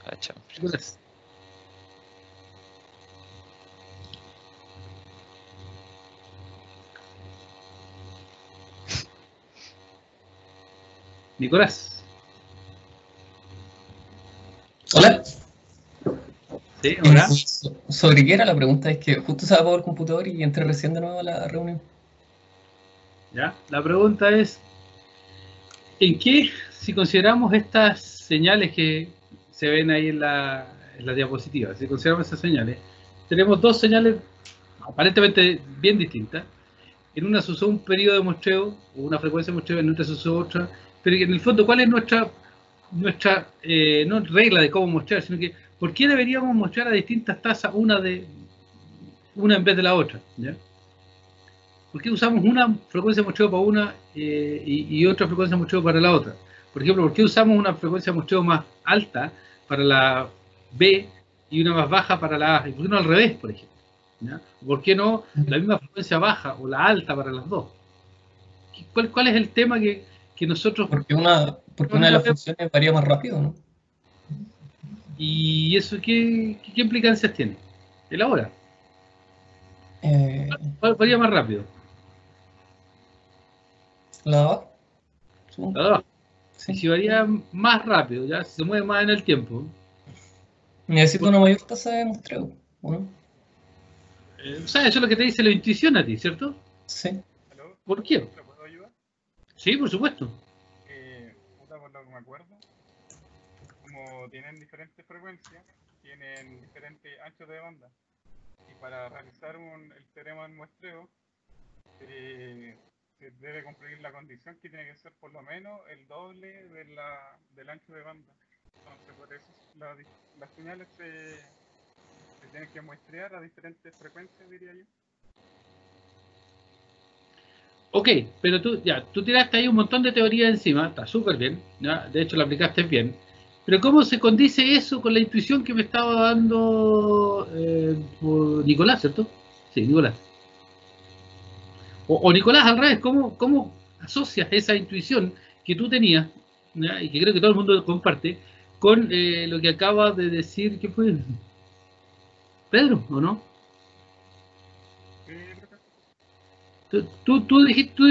Ah, chanfle. Nicolás. Nicolás. Hola. Sí, hola. ¿Sobre qué era la pregunta? Es que justo se apagó el computador y entré recién de nuevo a la reunión. ¿Ya? La pregunta es, ¿en qué, si consideramos estas señales que se ven ahí en la diapositiva, si consideramos esas señales, tenemos dos señales aparentemente bien distintas. En una se usó un periodo de muestreo, o una frecuencia de muestreo, en otra se usó otra, pero en el fondo, ¿cuál es nuestra no regla de cómo mostrar, sino que ¿por qué deberíamos mostrar a distintas tasas una en vez de la otra? ¿Ya? ¿Por qué usamos una frecuencia de muestreo para una y otra frecuencia de muestreo para la otra? Por ejemplo, ¿por qué usamos una frecuencia de muestreo más alta para la B y una más baja para la A? ¿Y por qué no al revés, por ejemplo? ¿Ya? ¿Por qué no la misma frecuencia baja o la alta para las dos? ¿Cuál es el tema que nosotros... Porque una de las funciones varía más rápido, ¿no? ¿Y eso qué implicancias tiene? Elabora. ¿Cuál varía más rápido? ¿La de abajo? La de abajo. Sí. Y si varía más rápido, ya si se mueve más en el tiempo. Necesito una mayor tasa de muestreo, ¿o no? O sea, eso es lo que te dice la intuición a ti, ¿cierto? Sí. ¿Por qué? ¿Le puedo ayudar? Sí, por supuesto. Puta, por lo que me acuerdo, como tienen diferentes frecuencias, tienen diferentes anchos de banda. Y para realizar el teorema del muestreo, se debe cumplir la condición que tiene que ser por lo menos el doble del ancho de banda. Entonces, por eso las señales se tienen que muestrear a diferentes frecuencias, diría yo. Ok, pero tú tiraste ahí un montón de teoría encima, está súper bien, ¿ya? De hecho la aplicaste bien. Pero ¿cómo se condice eso con la intuición que me estaba dando Nicolás, ¿cierto? Sí, Nicolás. O Nicolás, al revés, ¿cómo asocias esa intuición que tú tenías, ¿ya? Y que creo que todo el mundo comparte, con lo que acaba de decir, ¿qué fue? Pedro, ¿o no? Tú dijiste,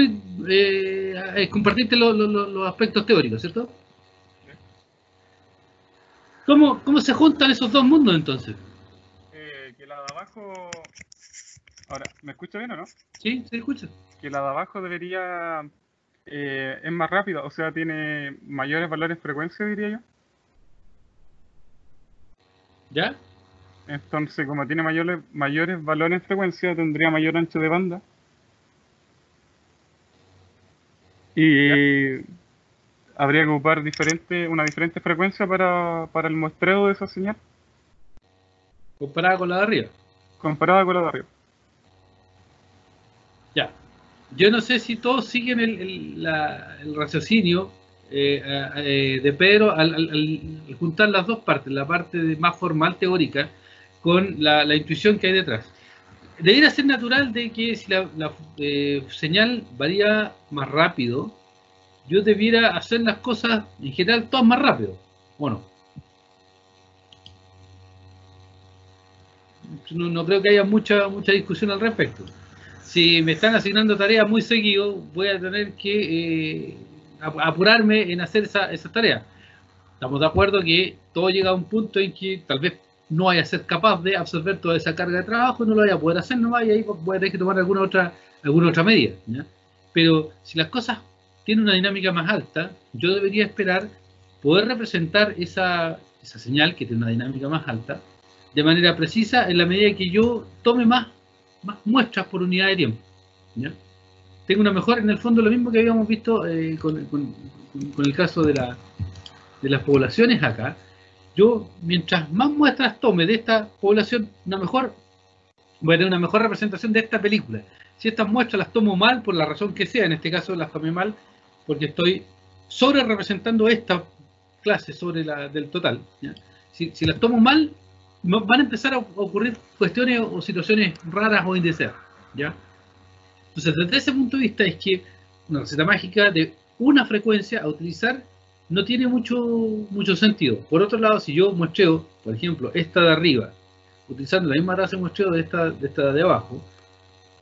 compartiste los aspectos teóricos, ¿cierto? ¿Sí? ¿Cómo se juntan esos dos mundos entonces? Que la de abajo... Ahora, ¿me escucha bien o no? Sí, se escucha. Que la de abajo debería... es más rápida, o sea, tiene mayores valores en frecuencia, diría yo. ¿Ya? Entonces, como tiene mayores valores en frecuencia, tendría mayor ancho de banda. Y habría que ocupar una diferente frecuencia para el muestreo de esa señal. Comparada con la de arriba. Comparada con la de arriba. Ya. Yo no sé si todos siguen el raciocinio de Pedro al juntar las dos partes, la parte más formal, teórica, con la intuición que hay detrás. Debería ser natural de que si la señal varía más rápido, yo debiera hacer las cosas en general todas más rápido, ¿o no? No creo que haya mucha discusión al respecto. Si me están asignando tareas muy seguido, voy a tener que apurarme en hacer esa tarea. Estamos de acuerdo que todo llega a un punto en que tal vez no vaya a ser capaz de absorber toda esa carga de trabajo, no lo vaya a poder hacer nomás y ahí voy a tener que tomar alguna otra medida, ¿ya? Pero si las cosas tienen una dinámica más alta, yo debería esperar poder representar esa señal que tiene una dinámica más alta de manera precisa en la medida que yo tome más muestras por unidad de tiempo, ¿ya? Tengo una mejor, en el fondo lo mismo que habíamos visto con el caso de las poblaciones acá. Yo, mientras más muestras tome de esta población, voy a tener una mejor representación de esta película. Si estas muestras las tomo mal, por la razón que sea, en este caso las tomé mal, porque estoy sobre representando esta clase sobre la del total, ¿ya? Si las tomo mal, van a empezar a ocurrir cuestiones o situaciones raras o indeseadas, ¿ya? Entonces, desde ese punto de vista es que una receta mágica de una frecuencia a utilizar no tiene mucho sentido. Por otro lado, si yo muestreo, por ejemplo, esta de arriba, utilizando la misma tasa de muestreo de esta de abajo,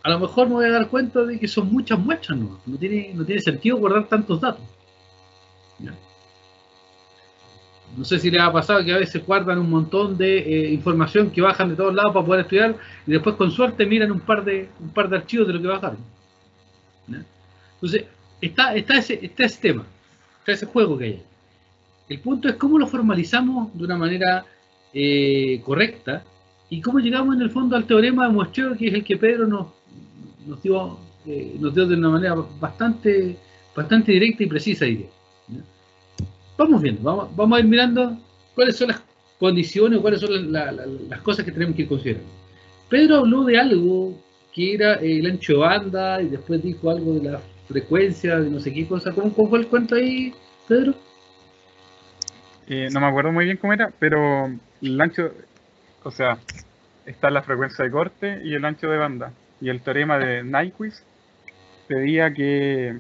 a lo mejor me voy a dar cuenta de que son muchas muestras, no tiene sentido guardar tantos datos. ¿Ya? No sé si les ha pasado que a veces guardan un montón de información que bajan de todos lados para poder estudiar y después con suerte miran un par de archivos de lo que bajaron. ¿Ya? Entonces, está ese tema, está ese juego que hay ahí. El punto es cómo lo formalizamos de una manera correcta y cómo llegamos en el fondo al teorema de muestreo, que es el que Pedro nos dio de una manera bastante directa y precisa, diría. ¿Ya? Vamos viendo, vamos a ir mirando cuáles son las condiciones, cuáles son las cosas que tenemos que ir considerando. Pedro habló de algo que era el ancho de banda y después dijo algo de la frecuencia, de no sé qué cosa. ¿Cómo fue el cuento ahí, Pedro? No me acuerdo muy bien cómo era, pero el ancho, o sea, está la frecuencia de corte y el ancho de banda. Y el teorema de Nyquist pedía que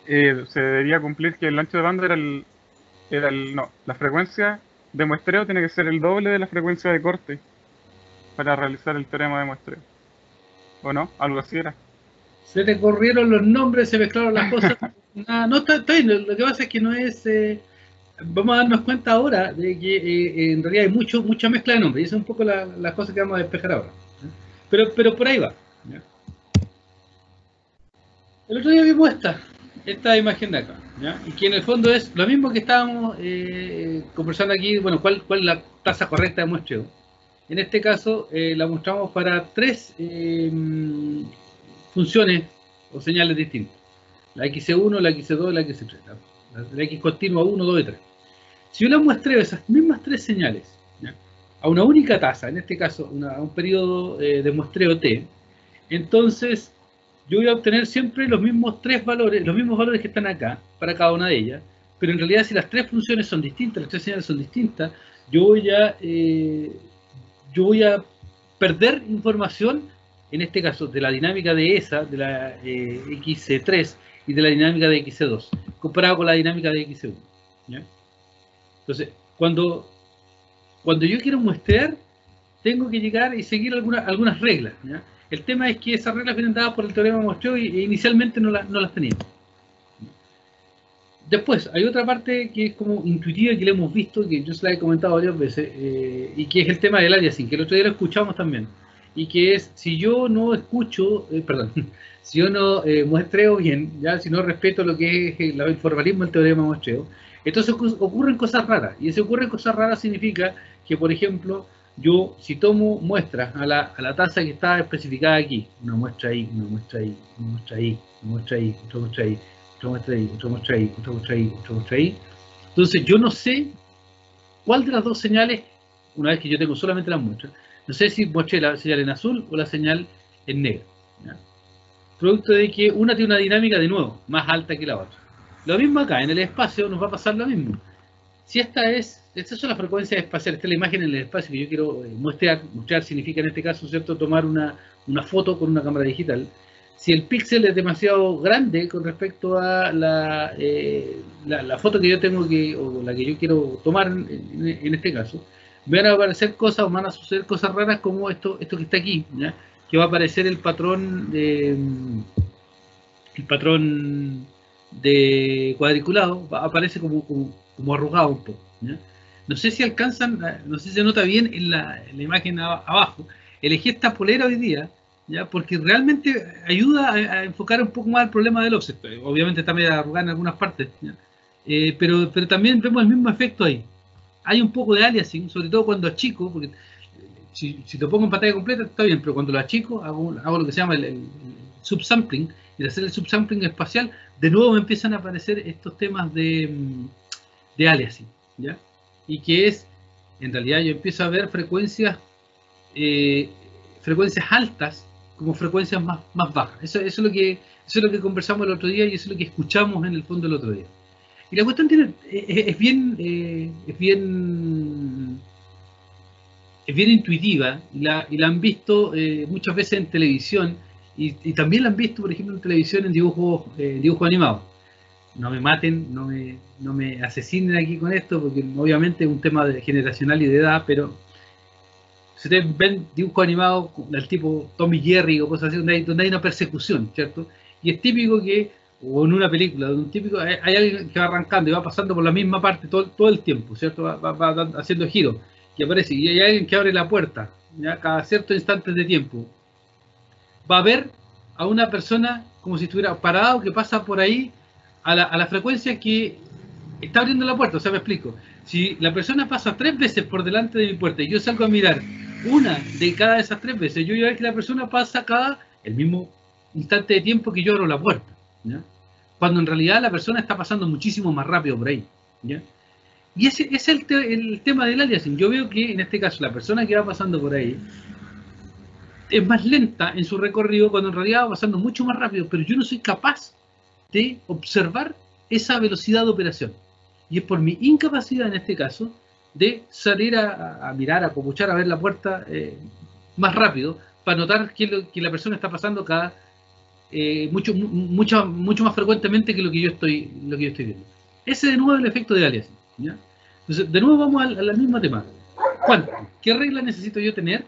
se debería cumplir que el ancho de banda no, la frecuencia de muestreo tiene que ser el doble de la frecuencia de corte para realizar el teorema de muestreo. ¿O no? Algo así era. Se te corrieron los nombres, se mezclaron las cosas. No, está bien. Lo que pasa es que no es... vamos a darnos cuenta ahora de que en realidad hay mucha mezcla de nombres. Y esa es un poco la cosa que vamos a despejar ahora. Pero por ahí va. ¿Ya? El otro día vimos esta imagen de acá, ¿ya? Y que en el fondo es lo mismo que estábamos conversando aquí. Bueno, ¿cuál es la tasa correcta de muestreo? En este caso la mostramos para 3 funciones o señales distintas. La XC1, la XC2 y la XC3. La X continua 1, 2 y 3. Si yo le muestreo esas mismas 3 señales, ¿ya?, a una única tasa, en este caso a un periodo de muestreo T, entonces yo voy a obtener siempre los mismos valores que están acá, para cada una de ellas, pero en realidad si las 3 funciones son distintas, las 3 señales son distintas, yo voy a perder información, en este caso, de la dinámica de esa, de la XC3 y de la dinámica de XC2, comparado con la dinámica de XC1. ¿Ya? Entonces, cuando yo quiero muestrear, tengo que llegar y seguir algunas reglas. ¿Ya? El tema es que esas reglas vienen dadas por el teorema de muestreo y inicialmente no las teníamos. Después, hay otra parte que es como intuitiva, que le hemos visto, que yo se la he comentado varias veces, y que es el tema del aliasing, que el otro día lo escuchamos también. Y que es, si yo no escucho, si yo no muestreo bien, ya, si no respeto lo que es el formalismo del teorema de muestreo, entonces ocurren cosas raras. Y si ocurren cosas raras significa que, por ejemplo, yo si tomo muestras a la tasa que está especificada aquí, una muestra ahí, una muestra ahí, una muestra ahí, una muestra ahí, otra muestra ahí, otra muestra ahí, otra muestra ahí, otra muestra ahí, otra muestra ahí, entonces yo no sé cuál de las 2 señales, una vez que yo tengo solamente las muestras, no sé si mostré la señal en azul o la señal en negro. ¿Ya? Producto de que una tiene una dinámica, de nuevo, más alta que la otra. Lo mismo acá, en el espacio nos va a pasar lo mismo. Si estas son las frecuencias espaciales, esta es la imagen en el espacio que yo quiero muestrear. Muestrear significa en este caso, ¿cierto?, tomar una foto con una cámara digital. Si el píxel es demasiado grande con respecto a la foto que yo tengo o la que yo quiero tomar en este caso, van a aparecer cosas o van a suceder cosas raras como esto que está aquí, ¿ya? Que va a aparecer el patrón de cuadriculado, aparece como arrugado un poco, ¿ya? No sé si no sé si se nota bien en la imagen abajo. Elegí esta polera hoy día, ¿ya?, porque realmente ayuda a enfocar un poco más el problema del offset. Obviamente está medio arrugada en algunas partes, ¿ya? Pero también vemos el mismo efecto ahí. Hay un poco de aliasing, sobre todo cuando achico, porque si lo pongo en pantalla completa está bien, pero cuando lo achico hago lo que se llama el subsampling, y al hacer el subsampling espacial, de nuevo me empiezan a aparecer estos temas de aliasing, ¿ya? Y que es, en realidad yo empiezo a ver frecuencias altas como frecuencias más bajas. Eso es lo que conversamos el otro día y eso es lo que escuchamos en el fondo el otro día. Y la cuestión es bien intuitiva y la han visto muchas veces en televisión y también la han visto, por ejemplo, en televisión en dibujos animados. no me maten, no me asesinen aquí con esto, porque obviamente es un tema generacional y de edad, pero si ustedes ven dibujos animados del tipo Tom y Jerry o cosas así, donde hay una persecución, ¿cierto? Y es típico que, o en una película, donde un típico, hay alguien que va arrancando y va pasando por la misma parte todo el tiempo, ¿cierto? Va haciendo giros y aparece, y hay alguien que abre la puerta, ¿ya? Cada ciertos instantes de tiempo. Va a ver a una persona como si estuviera parado, que pasa por ahí a la frecuencia que está abriendo la puerta. O sea, me explico. Si la persona pasa 3 veces por delante de mi puerta y yo salgo a mirar una de cada de esas 3 veces, yo voy a ver que la persona pasa el mismo instante de tiempo que yo abro la puerta, ¿ya? Cuando en realidad la persona está pasando muchísimo más rápido por ahí, ¿ya? Y ese es el tema del aliasing. Yo veo que en este caso la persona que va pasando por ahí es más lenta en su recorrido, cuando en realidad va pasando mucho más rápido, pero yo no soy capaz de observar esa velocidad de operación. Y es por mi incapacidad en este caso de salir a mirar, a copuchar, a ver la puerta más rápido, para notar que la persona está pasando mucho más frecuentemente que lo que yo estoy viendo. Ese de nuevo es el efecto de aliasing, ¿ya? Entonces, de nuevo vamos al mismo tema. ¿Cuánto? ¿Qué regla necesito yo tener?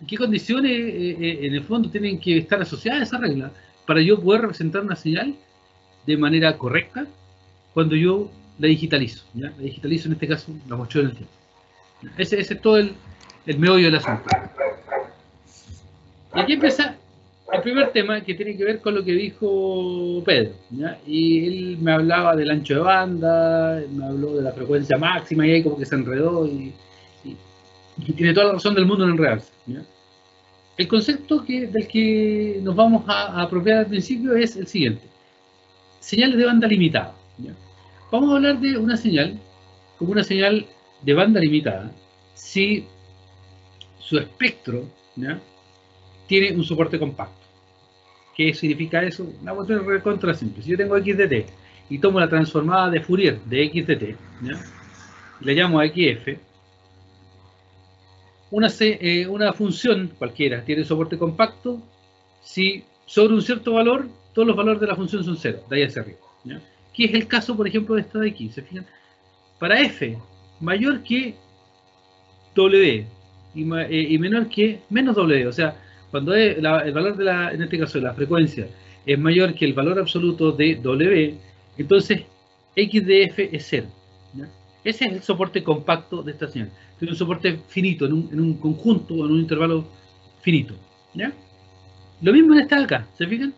¿Y qué condiciones en el fondo tienen que estar asociadas a esa regla para yo poder representar una señal de manera correcta cuando yo la digitalizo, ¿ya? La digitalizo, en este caso, la muestro en el tiempo. Ese es todo el meollo del asunto. Y aquí empieza el primer tema, que tiene que ver con lo que dijo Pedro, ¿ya? Y él me hablaba del ancho de banda, me habló de la frecuencia máxima, y ahí como que se enredó, y tiene toda la razón del mundo en enredarse, ¿ya? El concepto del que nos vamos a apropiar al principio es el siguiente: señales de banda limitada, ¿ya? Vamos a hablar de una señal como una señal de banda limitada si su espectro, ¿ya?, tiene un soporte compacto. ¿Qué significa eso? Una cuestión recontra simple. Si yo tengo x de t y tomo la transformada de Fourier de x de t, ¿ya?, y la llamo xf, una función cualquiera tiene soporte compacto si sobre un cierto valor todos los valores de la función son cero, de ahí hacia arriba, ¿ya? ¿Qué es el caso, por ejemplo, de esta de aquí? ¿Se fijan? Para f mayor que w y menor que menos w, o sea, cuando el valor en este caso de la frecuencia es mayor que el valor absoluto de w, entonces x de f es 0, ¿ya? Ese es el soporte compacto de esta señal. Tiene un soporte finito, en un conjunto, en un intervalo finito, ¿ya? Lo mismo en esta de acá, ¿se fijan?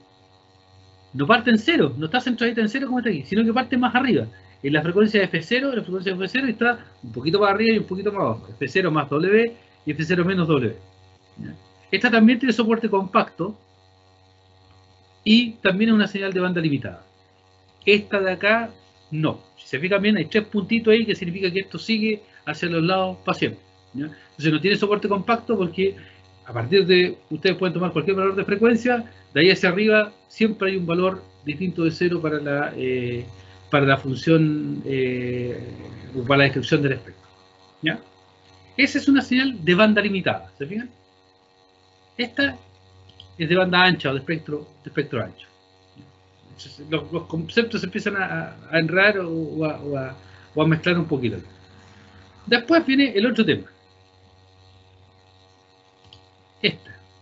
No parte en cero, no está centradita en cero como está aquí, sino que parte más arriba. En la frecuencia de F0, la frecuencia de F0 está un poquito más arriba y un poquito más abajo. F0 más W y F0 menos W, ¿ya? Esta también tiene soporte compacto y también es una señal de banda limitada. Esta de acá, no. Si se fijan bien, hay 3 puntitos ahí que significa que esto sigue hacia los lados para siempre, ¿ya? Entonces no tiene soporte compacto porque a partir de, ustedes pueden tomar cualquier valor de frecuencia, de ahí hacia arriba siempre hay un valor distinto de cero para la función o para la descripción del espectro, ¿ya? Esa es una señal de banda limitada, ¿se fijan? Esta es de banda ancha o de espectro ancho. Los conceptos se empiezan a enredar o a mezclar un poquito. Después viene el otro tema.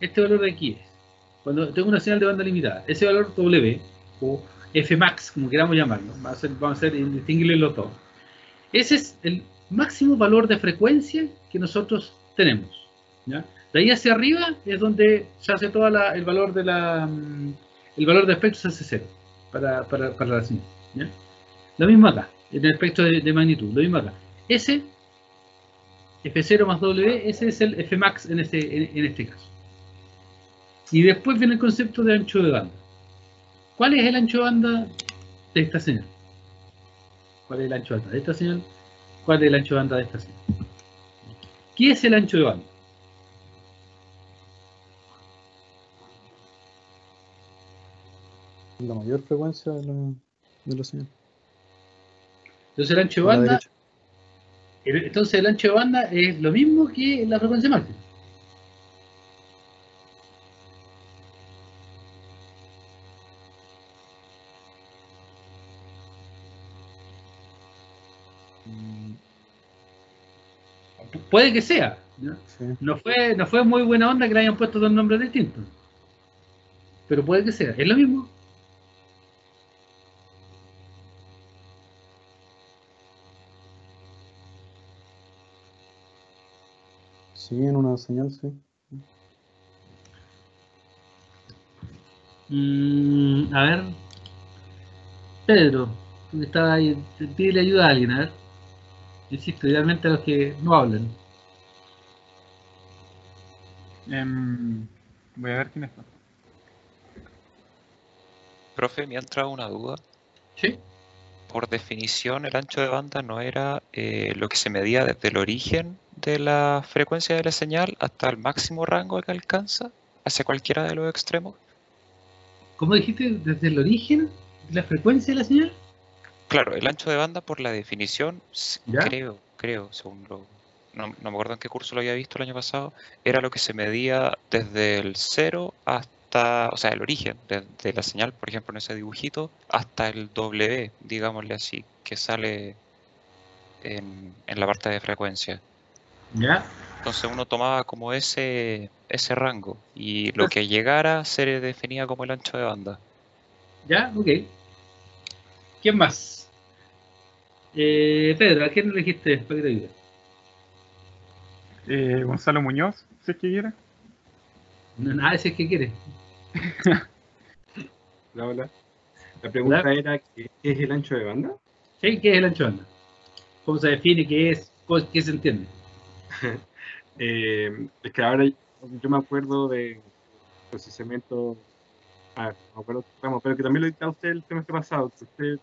Este valor de aquí es, cuando tengo una señal de banda limitada, ese valor W o Fmax, como queramos llamarlo, vamos a hacer indistinguible los dos. Ese es el máximo valor de frecuencia que nosotros tenemos, ¿ya? De ahí hacia arriba es donde se hace todo el valor el valor de espectro se hace cero para la señal, ¿ya? Lo mismo acá, en el espectro de magnitud, lo mismo acá. Ese F0 más W, ese es el Fmax en este caso. Y después viene el concepto de ancho de banda. ¿Cuál es el ancho de banda de esta señal? ¿Cuál es el ancho de banda de esta señal? ¿Cuál es el ancho de banda de esta señal? ¿Qué es el ancho de banda? La mayor frecuencia de la señal. Entonces el ancho de banda, es lo mismo que la frecuencia máxima. Puede que sea, ¿no? Sí. No fue muy buena onda que le hayan puesto dos nombres distintos. Pero puede que sea. ¿Es lo mismo? Sí, en una señal, sí. A ver. Pedro, tú que estabas ahí, pídele ayuda a alguien, a ver. Insisto, idealmente a los que no hablan. Voy a ver quién está. Profe, me ha entrado una duda. ¿Sí? Por definición, el ancho de banda no era lo que se medía desde el origen de la frecuencia de la señal hasta el máximo rango que alcanza hacia cualquiera de los extremos. ¿Cómo dijiste? ¿Desde el origen de la frecuencia de la señal? Claro, el ancho de banda por la definición, ¿Ya? creo, según no me acuerdo en qué curso lo había visto el año pasado, era lo que se medía desde el cero hasta, o sea, el origen de la señal, por ejemplo, en ese dibujito, hasta el W, digámosle así, que sale en la parte de frecuencia. ¿Ya? Entonces uno tomaba como ese rango y lo que llegara se definía como el ancho de banda. ¿Ya? Ok. ¿Quién más? Pedro, ¿a quién elegiste para que te ayude? Gonzalo Muñoz, si es que quiere. No, nada, ese es que quiere. Hola. La pregunta Hola. era, ¿qué es el ancho de banda? ¿Sí? ¿Qué es el ancho de banda? ¿Cómo se define? ¿Qué es? ¿Qué se entiende? Es que ahora yo me acuerdo de procesamiento, no me acuerdo, vamos, pero que también lo dictaba usted el semestre pasado, que usted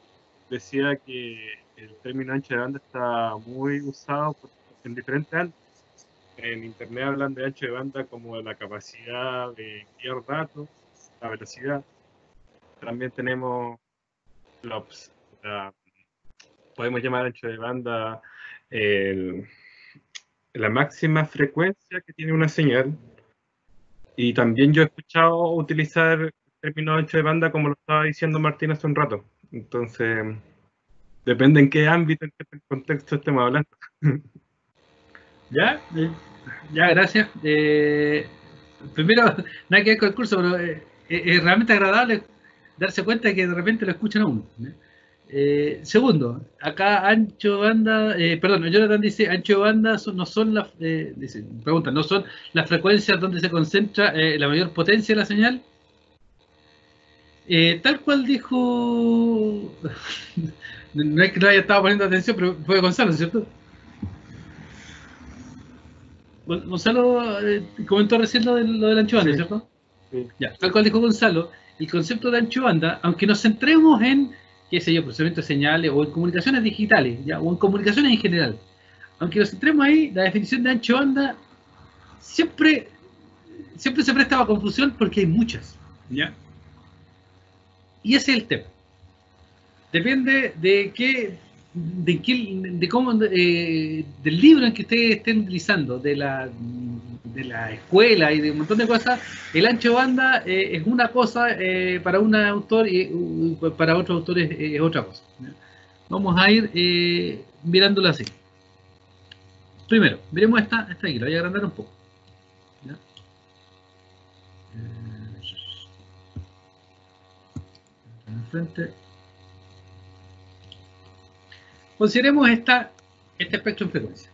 decía que el término ancho de banda está muy usado en diferentes ámbitos. En Internet hablan de ancho de banda como la capacidad de enviar datos, la velocidad. También tenemos podemos llamar ancho de banda el- la máxima frecuencia que tiene una señal. Y también yo he escuchado utilizar el término ancho de banda como lo estaba diciendo Martín hace un rato. Entonces, depende en qué ámbito, en qué contexto estemos hablando. ¿Ya? Ya, gracias. Primero, nada que ver con el curso, pero es realmente agradable darse cuenta de que de repente lo escuchan a uno, ¿no? Segundo, acá ancho de banda, perdón, Jonathan dice, ancho de banda no son las, dice, pregunta, no son las frecuencias donde se concentra la mayor potencia de la señal. Tal cual dijo, no es que no haya estado poniendo atención, pero fue Gonzalo, ¿cierto? Gonzalo comentó recién lo del ancho banda, Sí. ¿cierto? Sí. Ya, tal cual dijo Gonzalo, el concepto de ancho banda, aunque nos centremos en, qué sé yo, procesamiento de señales o en comunicaciones digitales, ¿ya? O en comunicaciones en general, aunque nos centremos ahí, la definición de ancho banda siempre se presta a confusión porque hay muchas, ¿ya? Y ese es el tema. Depende de cómo, del libro en que ustedes estén utilizando, de la escuela y de un montón de cosas. El ancho de banda es una cosa para un autor y para otros autores es otra cosa, ¿ya? Vamos a ir mirándolo así. Primero, miremos esta aquí, la voy a agrandar un poco, ¿ya? Enfrente. Consideremos este espectro en frecuencia.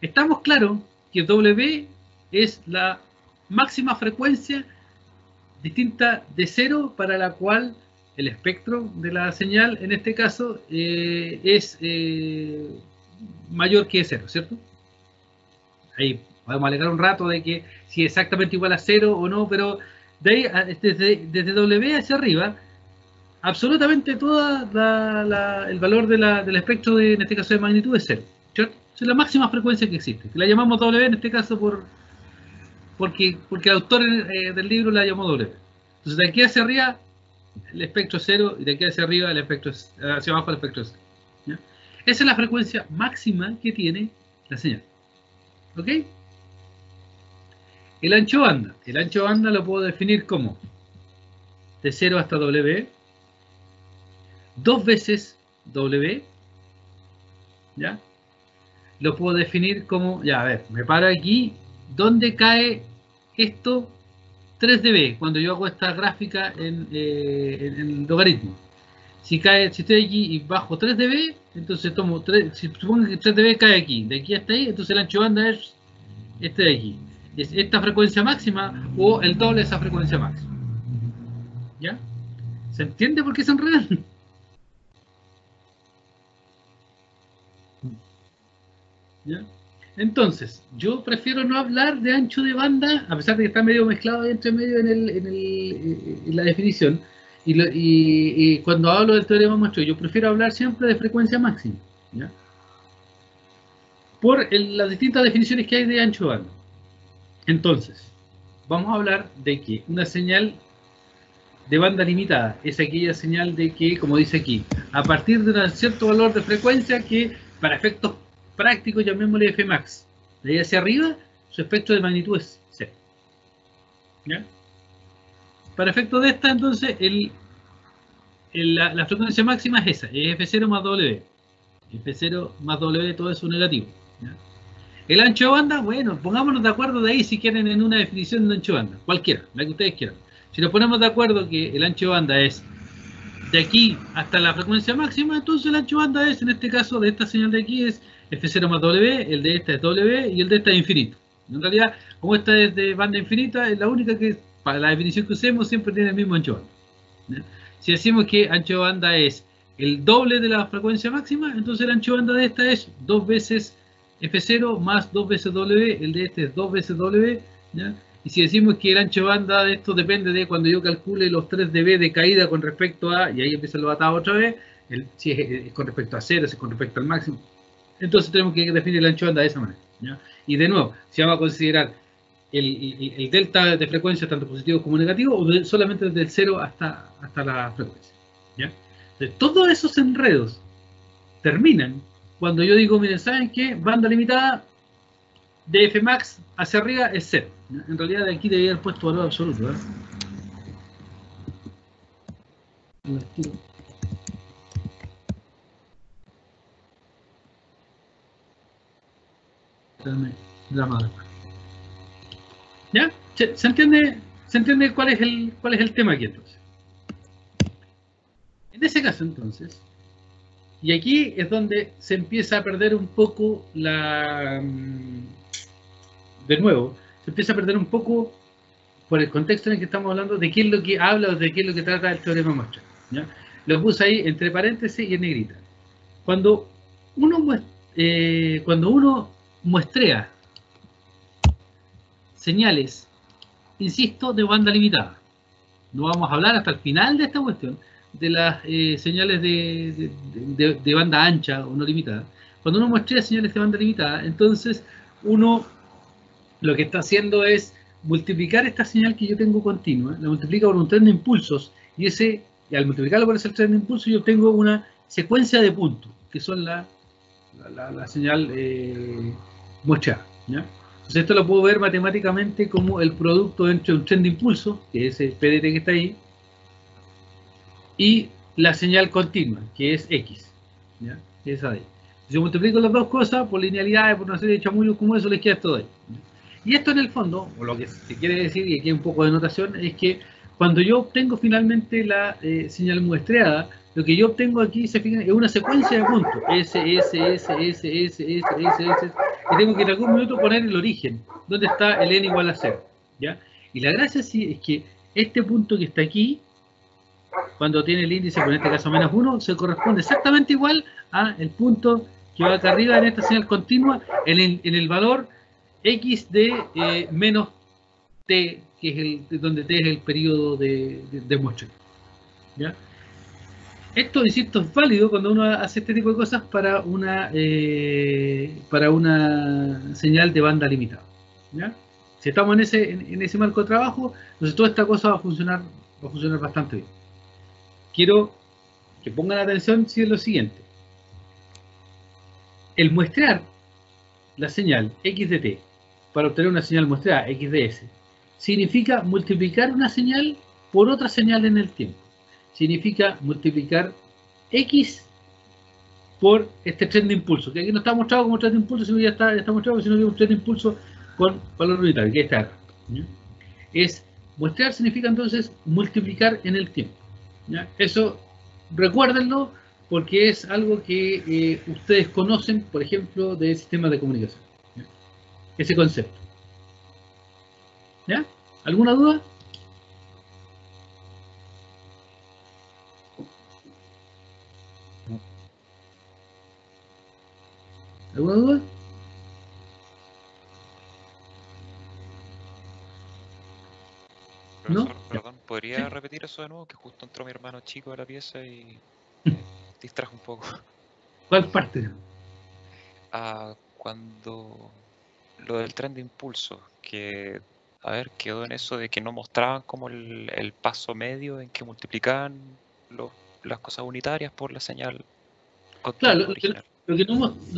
Estamos claros que W es la máxima frecuencia distinta de cero para la cual el espectro de la señal, en este caso, es mayor que cero, ¿cierto? Ahí podemos alegar un rato de que si es exactamente igual a cero o no, pero de ahí, desde W hacia arriba, absolutamente todo el valor del espectro, en este caso de magnitud, es cero, ¿cierto? Es la máxima frecuencia que existe, que la llamamos W en este caso porque el autor del libro la llamó W. Entonces de aquí hacia arriba el espectro es cero y de aquí hacia arriba el espectro hacia abajo el espectro es cero, ¿ya? Esa es la frecuencia máxima que tiene la señal, ¿ok? El ancho banda lo puedo definir como de 0 hasta W, 2 veces W, ¿ya? Lo puedo definir como, ya, a ver, me paro aquí, ¿dónde cae esto? 3 dB, cuando yo hago esta gráfica en logaritmo. Si estoy aquí y bajo 3 dB, entonces tomo 3, si supongo que 3 dB cae aquí, de aquí hasta ahí, entonces el ancho de banda es este de aquí. Es esta frecuencia máxima o el doble de esa frecuencia máxima. ¿Ya? ¿Se entiende por qué se enredan? ¿Ya? Entonces, yo prefiero no hablar de ancho de banda, a pesar de que está medio mezclado ahí entre medio en la definición. Y cuando hablo del teorema Mostró, yo prefiero hablar siempre de frecuencia máxima, ¿ya? Por las distintas definiciones que hay de ancho de banda. Entonces, vamos a hablar de que una señal de banda limitada es aquella señal de que, como dice aquí, a partir de un cierto valor de frecuencia que, para efectos prácticos, llamémosle Fmax, de ahí hacia arriba, su espectro de magnitud es 0. ¿Ya? Para efectos de esta, entonces, la frecuencia máxima es esa, es F0 más W. F0 más W, todo eso negativo. ¿Ya? El ancho de banda, bueno, pongámonos de acuerdo de ahí si quieren en una definición de ancho de banda, cualquiera, la que ustedes quieran. Si nos ponemos de acuerdo que el ancho de banda es de aquí hasta la frecuencia máxima, entonces el ancho de banda es, en este caso, de esta señal de aquí es F0 más W, el de esta es W y el de esta es infinito. En realidad, como esta es de banda infinita, es la única que, para la definición que usemos, siempre tiene el mismo ancho de banda. ¿Ya? Si decimos que ancho de banda es el doble de la frecuencia máxima, entonces el ancho de banda de esta es 2 veces F0 más 2 veces W, el de este es 2 veces W, ¿ya? Y si decimos que el ancho de banda de esto depende de cuando yo calcule los 3 dB de caída con respecto a, y ahí empieza el batado otra vez, si es con respecto a 0, si es con respecto al máximo, entonces tenemos que definir el ancho de banda de esa manera, ¿ya? Y de nuevo, si vamos a considerar el delta de frecuencia tanto positivo como negativo, o solamente desde el 0 hasta la frecuencia, ¿ya? Entonces, todos esos enredos terminan cuando yo digo, miren, ¿saben qué? Banda limitada de Fmax hacia arriba es 0. En realidad de aquí debería haber puesto valor absoluto, ¿verdad? ¿Ya? ¿Se entiende cuál es el tema aquí entonces? En ese caso entonces, y aquí es donde se empieza a perder un poco de nuevo, se empieza a perder un poco por el contexto en el que estamos hablando de qué es lo que habla o de qué es lo que trata el teorema Mostró, ¿ya? Lo puse ahí entre paréntesis y en negrita. Cuando uno muestrea señales, insisto, de banda limitada, no vamos a hablar hasta el final de esta cuestión de las señales de banda ancha o no limitada. Cuando uno muestra señales de banda limitada, entonces uno lo que está haciendo es multiplicar esta señal que yo tengo continua, la multiplica por un tren de impulsos, y al multiplicarlo por ese tren de impulsos yo obtengo una secuencia de puntos, que son la señal muestrada, ¿ya? Entonces esto lo puedo ver matemáticamente como el producto entre un tren de impulso, que es el PDT que está ahí, y la señal continua, que es X, ¿ya? Esa de ahí. Si yo multiplico las dos cosas por linealidades, por una serie de chamullos como eso, les queda todo ahí. Y esto en el fondo, o lo que se quiere decir, y aquí hay un poco de notación, es que cuando yo obtengo finalmente la señal muestreada, lo que yo obtengo aquí es una secuencia de puntos, S, y tengo que en algún minuto poner el origen, donde está el n igual a 0, ¿ya? Y la gracia sí es que este punto que está aquí, cuando tiene el índice, en este caso menos 1, se corresponde exactamente igual a el punto que va acá arriba en esta señal continua, en el valor x de menos t, que es donde t es el periodo de muestreo, ¿ya? Esto, insisto, es válido cuando uno hace este tipo de cosas para una señal de banda limitada, ¿ya? Si estamos en ese marco de trabajo, entonces toda esta cosa va a funcionar bastante bien. Quiero que pongan atención si es lo siguiente. El muestrear la señal x de t para obtener una señal muestreada x de s significa multiplicar una señal por otra señal en el tiempo. Significa multiplicar x por este tren de impulso, que aquí no está mostrado como tren de impulso, sino que ya está mostrado, sino que es un tren de impulso con valor unitario, que está acá. ¿Ya? Es muestrear significa entonces multiplicar en el tiempo. ¿Ya? Eso recuérdenlo porque es algo que ustedes conocen, por ejemplo, de sistemas de comunicación. ¿Ya? Ese concepto. ¿Ya? ¿Alguna duda? ¿Alguna duda? ¿No? Profesor, perdón, ¿podría Sí. repetir eso de nuevo? Que justo entró mi hermano chico a la pieza y distrajo un poco. ¿Cuál parte? Cuando lo del tren de impulso, que, a ver, quedó en eso de que no mostraban como el paso medio en que multiplicaban las cosas unitarias por la señal Claro, continua original. lo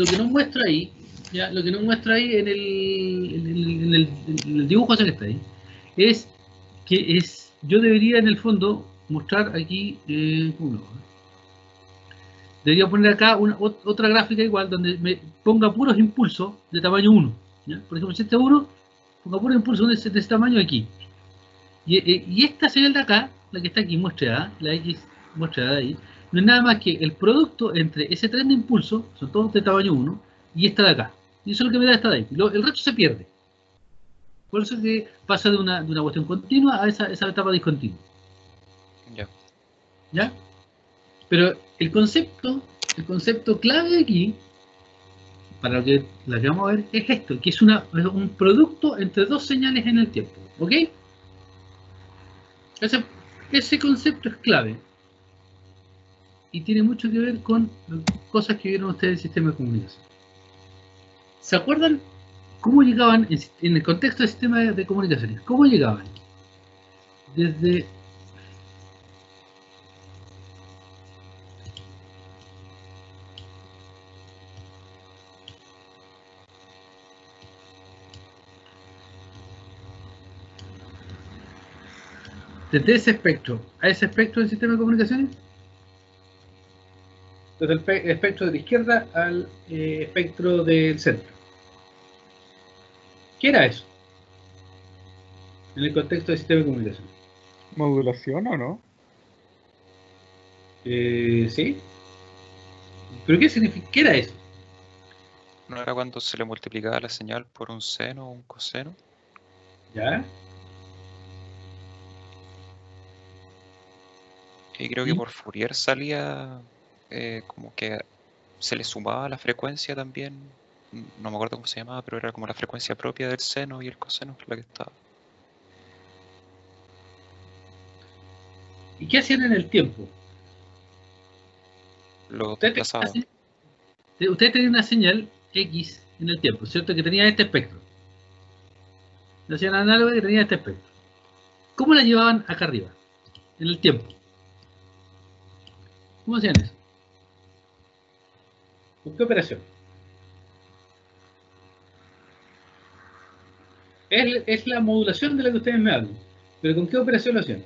que no muestra ahí, ¿ya? Lo que no muestra ahí en el dibujo ese que está ahí, es que yo debería en el fondo mostrar aquí, ¿cómo lo hago? Debería poner acá otra gráfica igual donde me ponga puros impulsos de tamaño 1. ¿Ya? Por ejemplo, si este 1, ponga puros impulsos de ese tamaño aquí. Y esta señal de acá, la que está aquí muestrada, la X muestrada ahí, no es nada más que el producto entre ese tren de impulso, son todos de tamaño 1, y esta de acá. Y eso es lo que me da esta de ahí. El resto se pierde. Por eso es que pasa de una cuestión continua a esa etapa discontinua. Ya. ¿Ya? Pero el concepto clave aquí, para lo que vamos a ver, es esto, que es un producto entre dos señales en el tiempo. ¿Ok? Ese concepto es clave. Y tiene mucho que ver con cosas que vieron ustedes del sistema de comunicación. ¿Se acuerdan cómo llegaban en el contexto del sistema de comunicaciones? ¿Cómo llegaban? Desde ese espectro a ese espectro del sistema de comunicaciones, desde el espectro de la izquierda al espectro del centro. ¿Qué era eso? En el contexto del sistema de comunicaciones. ¿Modulación o no? ¿Sí? ¿Pero qué significa? ¿Qué era eso? ¿No era cuando se le multiplicaba la señal por un seno o un coseno? ¿Ya? Y creo que ¿Y? por Fourier salía como que se le sumaba la frecuencia también. No me acuerdo cómo se llamaba, pero era como la frecuencia propia del seno y el coseno la que estaba. ¿Y qué hacían en el tiempo? Lo Ustedes desplazaban. tenían una señal X en el tiempo, ¿cierto? Que tenía este espectro. La señal análoga que tenía este espectro. ¿Cómo la llevaban acá arriba? En el tiempo. ¿Cómo hacían eso? ¿Con qué operación? Es la modulación de la que ustedes me hablan. ¿Pero con qué operación lo hacían?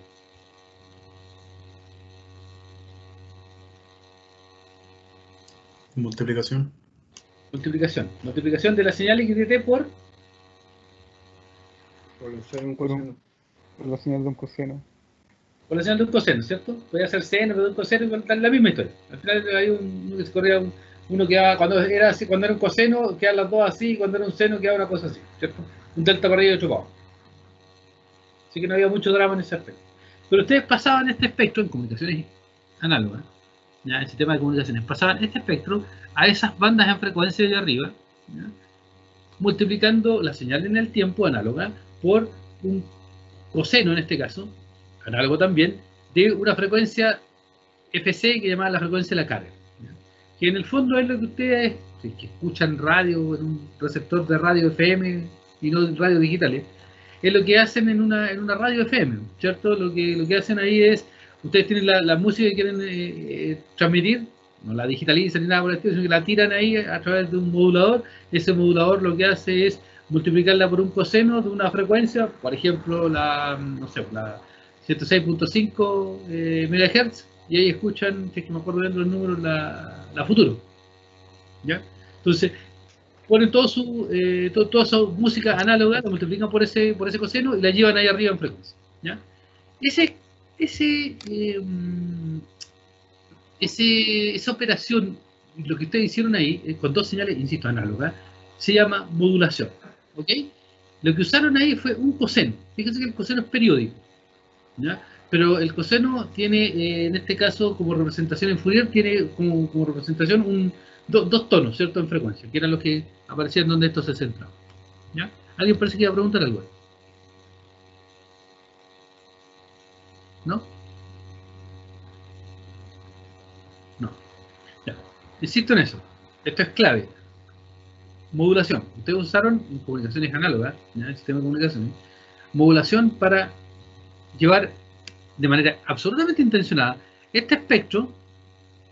Multiplicación. Multiplicación. Multiplicación de la señal XDT por Por el seno, un Por coseno. por la señal de un coseno. la señal de un coseno, ¿cierto? Podía ser seno, pero un coseno, igual la misma historia. Al final hay uno que se corría, uno que cuando era un coseno, quedan las dos así, y cuando era un seno, quedaba una cosa así, ¿cierto? Un delta para arriba y otro para abajo. Así que no había mucho drama en ese aspecto. Pero ustedes pasaban este espectro en comunicaciones análogas, ¿ya? En sistema de comunicaciones, pasaban este espectro a esas bandas en frecuencia de arriba, ¿ya? Multiplicando la señal en el tiempo análoga por un coseno, en este caso, análogo también, de una frecuencia FC que llamaba la frecuencia de la carga, ¿ya? Que en el fondo es lo que ustedes que escuchan radio en un receptor de radio FM y no radio digitales, es lo que hacen en una radio FM, ¿cierto? Lo que hacen ahí es, ustedes tienen la música que quieren transmitir, no la digitalizan ni nada por el estilo, sino que la tiran ahí a través de un modulador. Ese modulador lo que hace es multiplicarla por un coseno de una frecuencia, por ejemplo, la 106.5 MHz, y ahí escuchan, si es que me acuerdo bien los números, la Futuro, ¿ya? Entonces, ponen toda su música análoga, la multiplican por ese coseno y la llevan ahí arriba en frecuencia, ¿ya? Esa operación, lo que ustedes hicieron ahí, con dos señales, insisto, análogas, se llama modulación, ¿ok? Lo que usaron ahí fue un coseno. Fíjense que el coseno es periódico, ¿ya? Pero el coseno tiene, en este caso, como representación en Fourier, tiene como representación dos tonos, ¿cierto?, en frecuencia, que eran los que aparecían donde esto se centraba, ¿ya? ¿Alguien parece que iba a preguntar algo? ¿No? No. Ya. Insisto en eso. Esto es clave. Modulación. Ustedes usaron en comunicaciones análogas, ¿ya?, el sistema de comunicaciones, modulación para llevar de manera absolutamente intencionada este espectro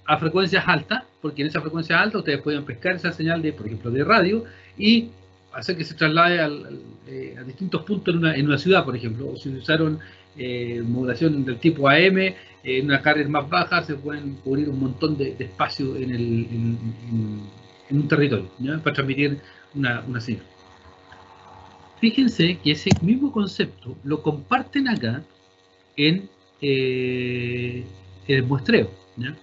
a frecuencias altas, porque en esa frecuencia alta ustedes pueden pescar esa señal de, por ejemplo, de radio y hacer que se traslade a distintos puntos en una ciudad, por ejemplo. O si usaron modulación del tipo AM, en una carrier más baja se pueden cubrir un montón de espacio en un territorio, ¿ya?, para transmitir una señal. Fíjense que ese mismo concepto lo comparten acá en el muestreo, ¿ya?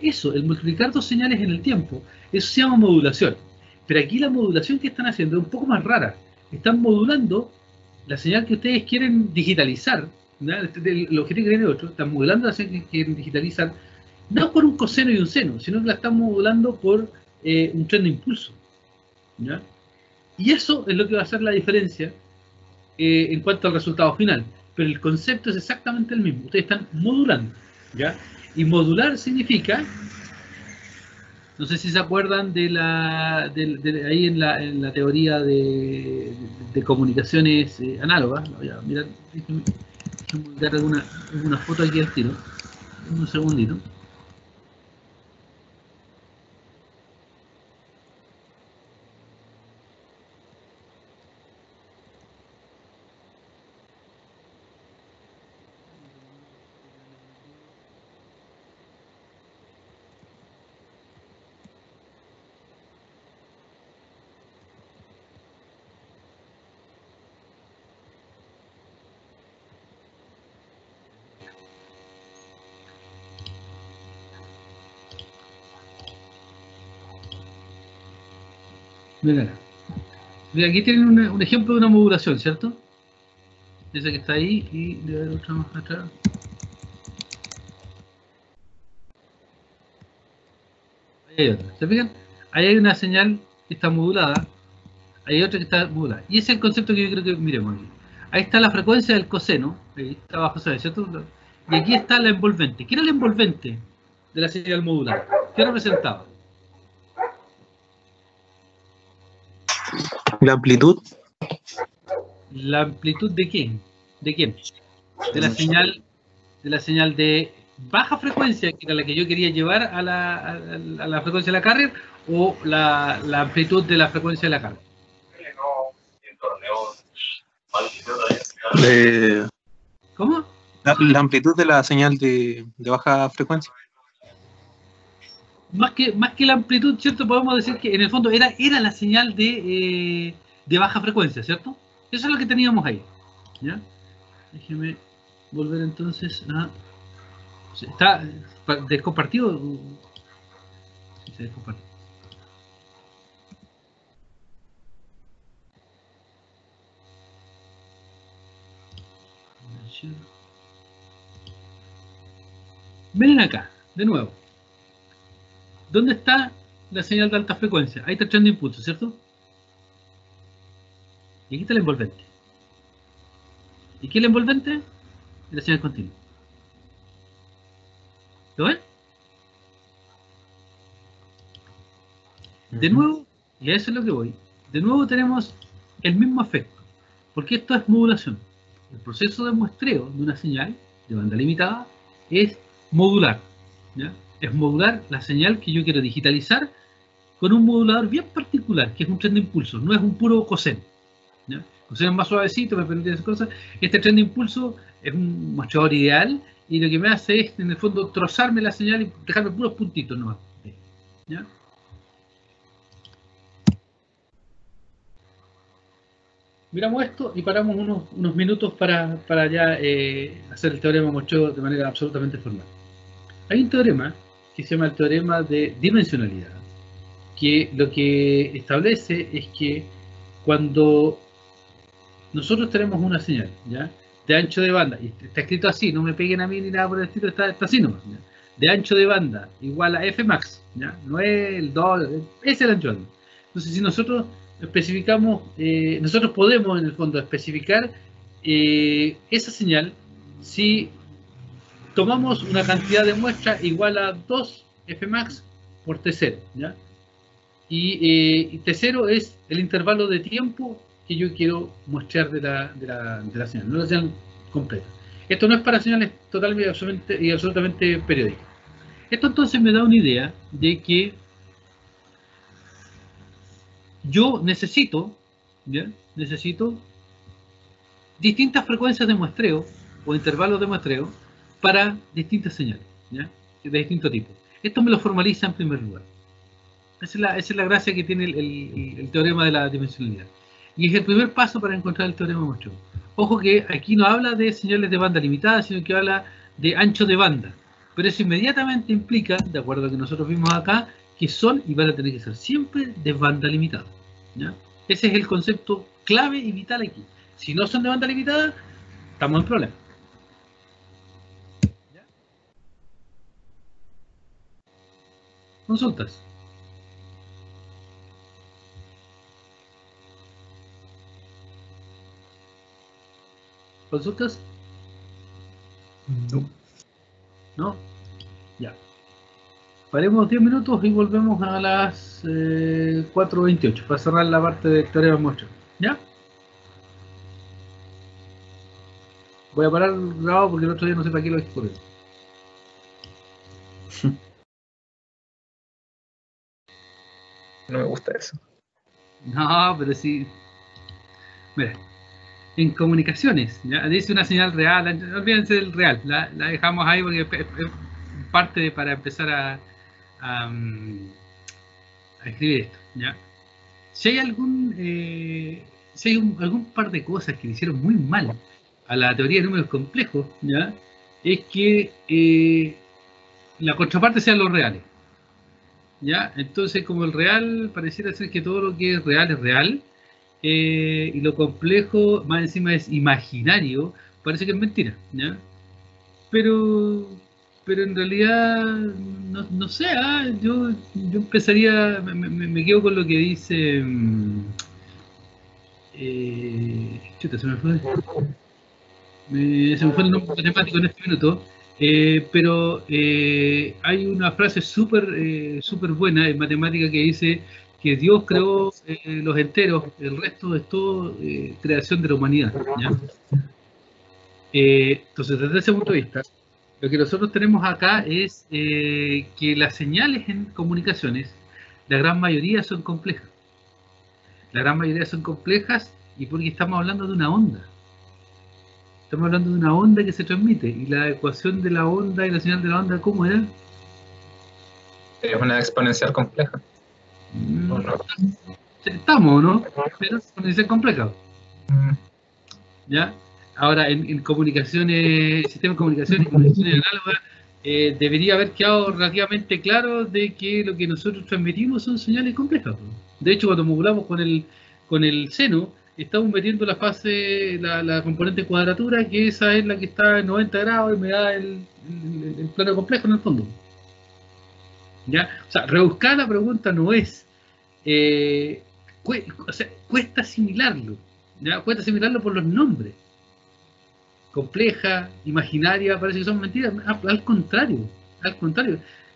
Eso, el multiplicar dos señales en el tiempo, eso se llama modulación. Pero aquí la modulación que están haciendo es un poco más rara. Están modulando la señal que ustedes quieren digitalizar, ¿ya?, el objetivo que tiene otro, están modulando la señal que quieren digitalizar, no por un coseno y un seno, sino que la están modulando por un tren de impulso, ¿ya? Y eso es lo que va a hacer la diferencia en cuanto al resultado final. Pero el concepto es exactamente el mismo. Ustedes están modulando, ¿ya? Y modular significa, no sé si se acuerdan de ahí en la teoría de comunicaciones análogas. Voy a mirar, déjenme dar alguna foto aquí al tiro. Un segundito. Mira, aquí tienen un ejemplo de una modulación, ¿cierto? Esa que está ahí y debe haber otra más atrás. Ahí hay otra, ¿se fijan? Ahí hay una señal que está modulada, ahí hay otra que está modulada. Y ese es el concepto que yo creo que miremos aquí. Ahí está la frecuencia del coseno, ahí está abajo, ¿cierto? Y aquí está la envolvente. ¿Qué era la envolvente de la señal modulada? ¿Qué representaba? La amplitud. ¿La amplitud de quién? ¿De quién? De la señal de baja frecuencia, que era la que yo quería llevar a la frecuencia de la carrier, o la amplitud de la frecuencia de la carrier. ¿Cómo? La amplitud de la señal de baja frecuencia. Más que la amplitud, ¿cierto? Podemos decir que en el fondo era la señal de baja frecuencia, ¿cierto? Eso es lo que teníamos ahí, ¿ya? Déjeme volver entonces a... ¿Está descompartido? Sí, se descompartió. Miren acá, de nuevo. ¿Dónde está la señal de alta frecuencia? Ahí está el tren de impulso, ¿cierto? Y aquí está el envolvente. ¿Y qué es el envolvente? La señal continua. ¿Lo ven? De nuevo, y a eso es lo que voy, de nuevo tenemos el mismo efecto, porque esto es modulación. El proceso de muestreo de una señal de banda limitada es modular, ¿ya? Es modular la señal que yo quiero digitalizar con un modulador bien particular, que es un tren de impulso, no es un puro coseno, ¿ya? Coseno es más suavecito, me permite esas cosas. Este tren de impulso es un muestrador ideal y lo que me hace es, en el fondo, trozarme la señal y dejarme puros puntitos nomás, ¿ya? Miramos esto y paramos unos minutos para ya hacer el teorema Mocho de manera absolutamente formal. Hay un teorema que se llama el teorema de dimensionalidad, que lo que establece es que cuando nosotros tenemos una señal, ¿ya?, de ancho de banda, y está escrito así, no me peguen a mí ni nada por el estilo, está así nomás, ¿ya?, de ancho de banda igual a Fmax, ¿ya?, no es el 2, es el ancho de banda. Entonces, si nosotros especificamos, nosotros podemos en el fondo especificar esa señal si tomamos una cantidad de muestra igual a 2 Fmax por T0, ¿ya? Y T0 es el intervalo de tiempo que yo quiero mostrar de la señal, no la señal completa. Esto no es para señales totalmente y absolutamente periódicas. Esto entonces me da una idea de que yo necesito distintas frecuencias de muestreo o intervalos de muestreo para distintas señales, ¿ya?, de distinto tipo. Esto me lo formaliza en primer lugar. Esa es la gracia que tiene el teorema de la dimensionalidad. Y es el primer paso para encontrar el teorema Mocho. Ojo que aquí no habla de señales de banda limitada, sino que habla de ancho de banda. Pero eso inmediatamente implica, de acuerdo a lo que nosotros vimos acá, que son y van a tener que ser siempre de banda limitada, ¿ya? Ese es el concepto clave y vital aquí. Si no son de banda limitada, estamos en problema. ¿Ya? Consultas. ¿Consultas? No. ¿No? Ya. Paremos 10 minutos y volvemos a las 4:28 para cerrar la parte del teorema Mocho. ¿Ya? Voy a parar el grabado porque el otro día no sé para qué lo dejé correr. No me gusta eso. No, pero sí. Mira, en comunicaciones, ¿ya?, dice una señal real, olvídense del real, la dejamos ahí porque es parte para empezar a escribir esto, ¿ya? Si hay algún par de cosas que le hicieron muy mal a la teoría de números complejos, ¿ya?, es que la contraparte sean los reales, ¿ya? Entonces, como el real pareciera ser que todo lo que es real, y lo complejo más encima es imaginario, parece que es mentira, ¿ya? Pero en realidad no sé, yo empezaría, me quedo con lo que dice chuta, se me fue el nombre matemático en este minuto, pero hay una frase súper buena en matemática que dice que Dios creó los enteros, el resto es todo creación de la humanidad, ¿ya? Entonces, desde ese punto de vista, lo que nosotros tenemos acá es que las señales en comunicaciones, la gran mayoría son complejas. La gran mayoría son complejas y porque estamos hablando de una onda. Estamos hablando de una onda que se transmite. Y la ecuación de la onda y la señal de la onda, ¿cómo era? Es una exponencial compleja. Estamos, ¿no? Pero exponencial compleja. ¿Ya? Ahora, en comunicaciones, sistemas de comunicaciones y comunicaciones análogas, debería haber quedado relativamente claro de que lo que nosotros transmitimos son señales complejas. De hecho, cuando modulamos con el seno, estamos metiendo la fase, la componente cuadratura, que esa es la que está en 90 grados y me da el plano complejo en el fondo. ¿Ya? O sea, rebuscar la pregunta no es, cuesta asimilarlo, ¿ya? Cuesta asimilarlo por los nombres. Compleja, imaginaria, parece que son mentiras. Al contrario.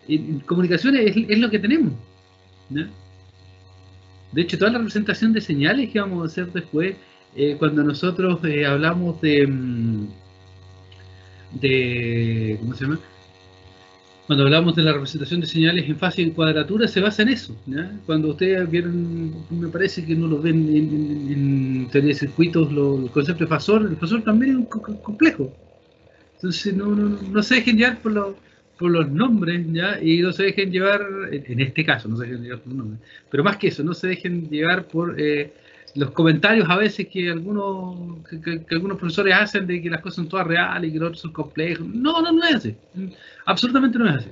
En comunicaciones es lo que tenemos, ¿no? De hecho, toda la representación de señales que vamos a hacer después, cuando nosotros hablamos de ¿cómo se llama? Cuando hablamos de la representación de señales en fase y en cuadratura, se basa en eso, ¿ya? Cuando ustedes vieron, me parece que no lo ven en teoría de circuitos, el concepto de fasor, el fasor también es complejo. Entonces no se dejen llevar por los nombres, ¿ya? Y no se dejen llevar, en este caso, no se dejen llevar por los nombres. Pero más que eso, no se dejen llevar por los comentarios a veces que algunos que algunos profesores hacen de que las cosas son todas reales y que los otros son complejos. No, no, no es así. Absolutamente no es así.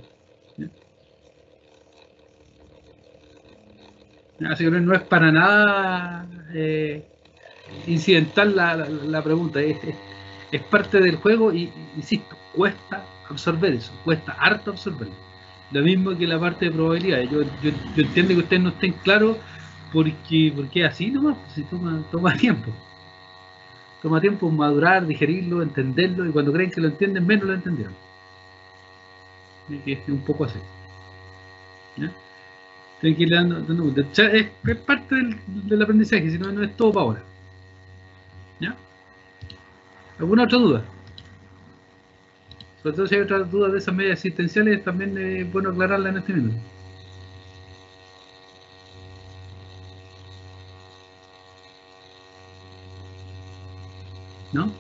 Así que no es para nada incidental la pregunta. Es parte del juego y, insisto, cuesta absorber eso, cuesta harto absorberlo. Lo mismo que la parte de probabilidades. Yo entiendo que ustedes no estén claros porque es así nomás, pues, si toma tiempo. Toma tiempo madurar, digerirlo, entenderlo, y cuando creen que lo entienden, menos lo entendieron. Es un poco así. ¿Ya? Tienen que ir dando vuelta. O sea, es parte del aprendizaje, si no, no es todo para ahora. ¿Ya? ¿Alguna otra duda? Sobre todo si hay otras dudas de esas medias existenciales, también es bueno aclararla en este minuto. ¿No?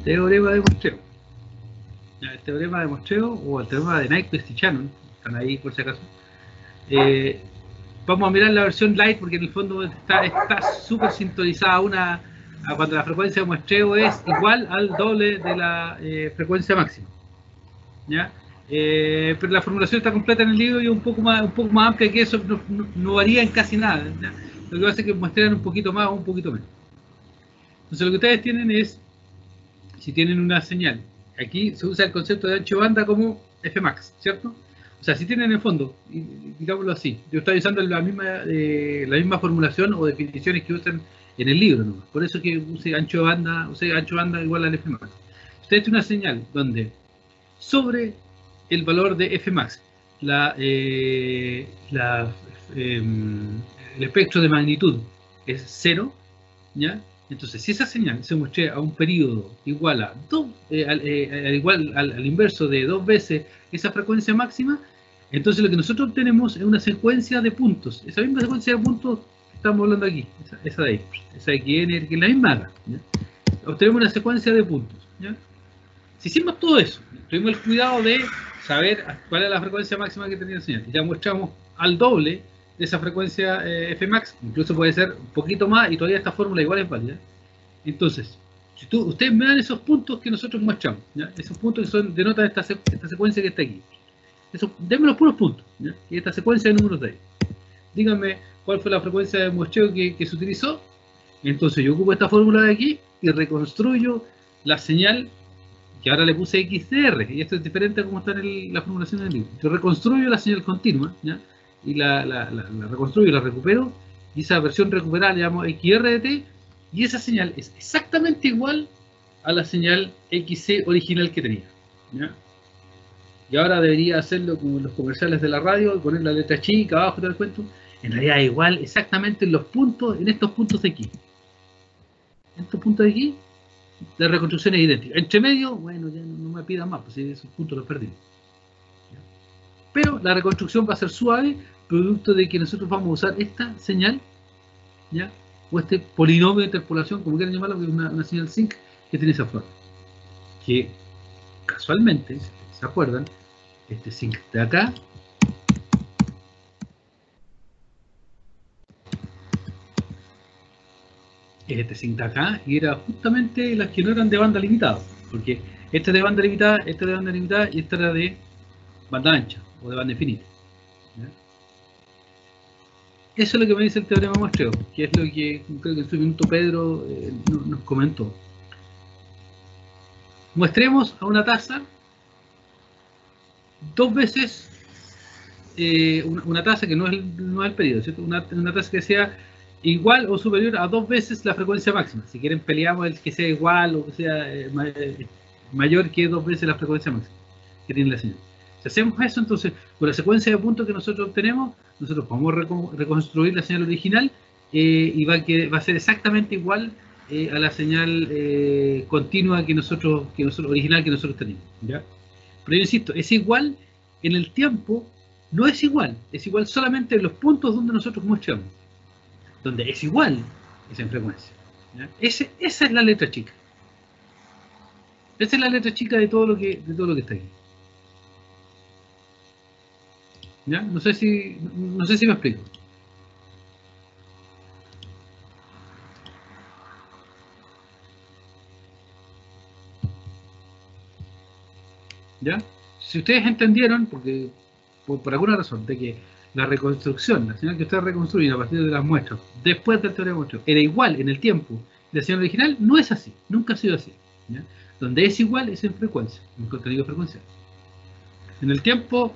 Teorema de muestreo. El teorema de muestreo o el teorema de Nyquist y Shannon, están ahí por si acaso. Vamos a mirar la versión light porque en el fondo está súper sintonizada a cuando la frecuencia de muestreo es igual al doble de la frecuencia máxima. ¿Ya? Pero la formulación está completa en el libro y un poco más amplia que eso, no varía en casi nada. ¿Ya? Lo que hace es que muestrean un poquito más o un poquito menos. Entonces lo que ustedes tienen es, si tienen una señal, aquí se usa el concepto de ancho de banda como Fmax, ¿cierto? O sea, si tienen en el fondo, digámoslo así, yo estoy usando la misma formulación o definiciones que usan en el libro, ¿no? Por eso que use ancho de banda igual al Fmax. Ustedes tienen una señal donde sobre el valor de Fmax, el espectro de magnitud es 0, ¿ya? Entonces, si esa señal se muestrea a un periodo igual a al inverso de 2 veces esa frecuencia máxima, entonces lo que nosotros obtenemos es una secuencia de puntos. Esa misma secuencia de puntos que estamos hablando aquí, esa de ahí, esa de que es la misma acá, ¿ya? Obtenemos una secuencia de puntos, ¿ya? Si hicimos todo eso, tuvimos el cuidado de saber cuál es la frecuencia máxima que tenía la señal, y ya mostramos al doble de esa frecuencia Fmax, incluso puede ser un poquito más y todavía esta fórmula igual es válida. Entonces, si ustedes me dan esos puntos que nosotros muestramos, ¿ya? Esos puntos que denotan esta secuencia que está aquí, denme los puros puntos, ¿ya? Y esta secuencia de números de ahí. Díganme cuál fue la frecuencia de muestreo que se utilizó. Entonces yo ocupo esta fórmula de aquí y reconstruyo la señal que ahora le puse XDR, y esto es diferente a cómo está en la formulación del libro. Yo reconstruyo la señal continua, ¿ya? Y la reconstruyo, la recupero, y esa versión recuperada le llamo XRDT, y esa señal es exactamente igual a la señal XC original que tenía, ¿ya? Y ahora debería hacerlo como en los comerciales de la radio, poner la letra chica abajo, todo el cuento. En realidad es igual exactamente en estos puntos de aquí. En estos puntos de aquí, la reconstrucción es idéntica. Entre medio, bueno, ya no me pidan más, pues esos puntos los perdí. Pero la reconstrucción va a ser suave, producto de que nosotros vamos a usar esta señal, ¿ya? O este polinomio de interpolación, como quieran llamarlo, que es una señal zinc que tiene esa forma. Que casualmente, si se acuerdan, este zinc de acá es este zinc de acá, y era justamente las que no eran de banda limitada, porque esta es de banda limitada, esta es de banda limitada y esta era de banda ancha o de banda infinita, ¿ya? Eso es lo que me dice el teorema de muestreo, que es lo que creo que en su minuto Pedro nos comentó. Muestremos a una tasa 2 veces una tasa que no es el periodo, ¿cierto? Una tasa que sea igual o superior a 2 veces la frecuencia máxima. Si quieren peleamos el que sea igual o que sea mayor que 2 veces la frecuencia máxima que tiene la señal. Si hacemos eso, entonces, con la secuencia de puntos que nosotros obtenemos, nosotros podemos reconstruir la señal original y va a ser exactamente igual a la señal continua original que nosotros tenemos, ¿ya? Pero yo insisto, es igual en el tiempo, no es igual solamente en los puntos donde nosotros muestramos. Donde es igual es en frecuencia, ¿ya? Esa es la letra chica. Esa es la letra chica de todo lo que está aquí. ¿Ya? No sé si me explico. ¿Ya? Si ustedes entendieron, porque por alguna razón, de que la reconstrucción, la señal que ustedes reconstruyen a partir de las muestras, después del teorema de muestras, era igual en el tiempo, la señal original no es así, nunca ha sido así. ¿Ya? Donde es igual es en frecuencia, en contenido frecuencial. En el tiempo,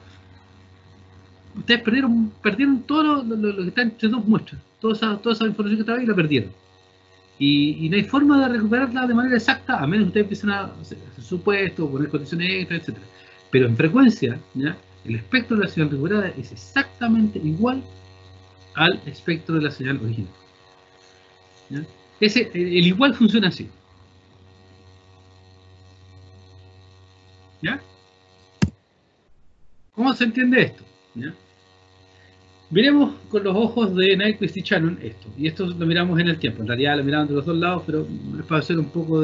ustedes perdieron todo lo que está entre dos muestras, toda esa información que estaba ahí la perdieron. Y no hay forma de recuperarla de manera exacta, a menos que ustedes empiecen a hacer supuestos, poner condiciones extras, etc. Pero en frecuencia, ¿ya? El espectro de la señal recuperada es exactamente igual al espectro de la señal original. ¿Ya? El igual funciona así. ¿Ya? ¿Cómo se entiende esto? ¿Ya? Miremos con los ojos de Nyquist y Shannon esto, y esto lo miramos en el tiempo, en realidad lo miramos de los dos lados, pero es para hacer un poco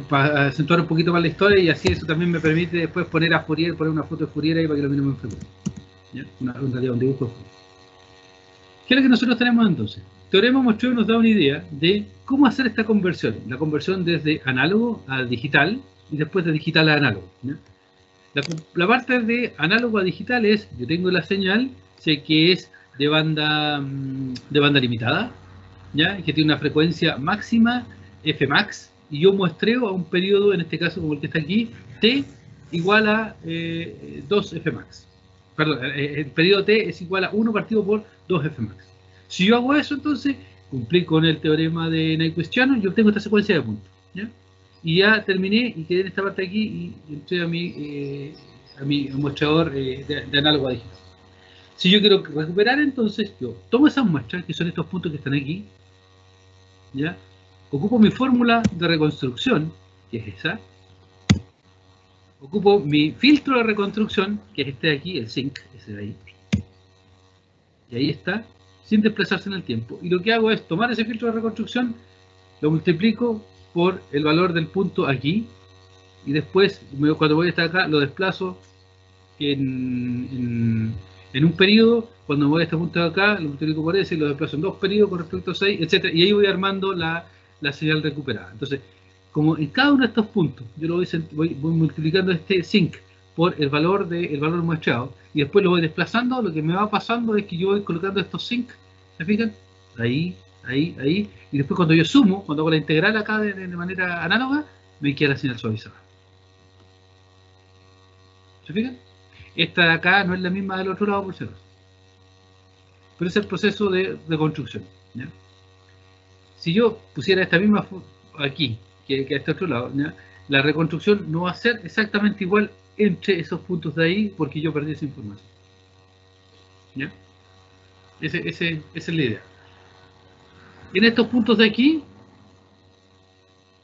para acentuar un poquito más la historia, y así eso también me permite después poner a Fourier, poner una foto de Fourier ahí para que lo miremos en frecuencia. ¿Ya? En realidad un dibujo de Fourier. ¿Qué es lo que nosotros tenemos entonces? Teorema Mostreo nos da una idea de cómo hacer esta conversión, la conversión desde análogo a digital, y después de digital a análogo. ¿Ya? La parte de análogo a digital es, yo tengo la señal, sé que es de banda limitada, ¿ya? Que tiene una frecuencia máxima, Fmax, y yo muestreo a un periodo, en este caso como el que está aquí, t igual a 2 Fmax. Perdón, el periodo t es igual a 1 partido por 2 Fmax. Si yo hago eso, entonces, cumplí con el teorema de Nyquist-Shannon, yo obtengo esta secuencia de puntos, ¿ya? Y ya terminé y quedé en esta parte aquí y entré a mi mostrador de análogo a digital. Si yo quiero recuperar, entonces yo tomo esas muestras, que son estos puntos que están aquí, ¿ya? Ocupo mi fórmula de reconstrucción, que es esa. Ocupo mi filtro de reconstrucción, que es este de aquí, el zinc, ese de ahí. Y ahí está, sin desplazarse en el tiempo. Y lo que hago es tomar ese filtro de reconstrucción, lo multiplico por el valor del punto aquí, y después, cuando voy a estar acá, lo desplazo en un periodo. Cuando voy a este punto de acá, lo multiplico por ese, y lo desplazo en 2 periodos con respecto a 6, etc. Y ahí voy armando la señal recuperada. Entonces, como en cada uno de estos puntos, yo lo voy multiplicando este zinc por el valor muestrado, y después lo voy desplazando, lo que me va pasando es que yo voy colocando estos zinc, ¿se fijan? Ahí, y después cuando yo sumo, cuando hago la integral acá de manera análoga, me queda la señal suavizada. ¿Se fijan? Esta de acá no es la misma del otro lado, por si acaso. Pero es el proceso de reconstrucción, ¿ya? Si yo pusiera esta misma aquí, que a este otro lado, ¿ya? La reconstrucción no va a ser exactamente igual entre esos puntos de ahí, porque yo perdí esa información, ¿ya? Esa es la idea. En estos puntos de aquí,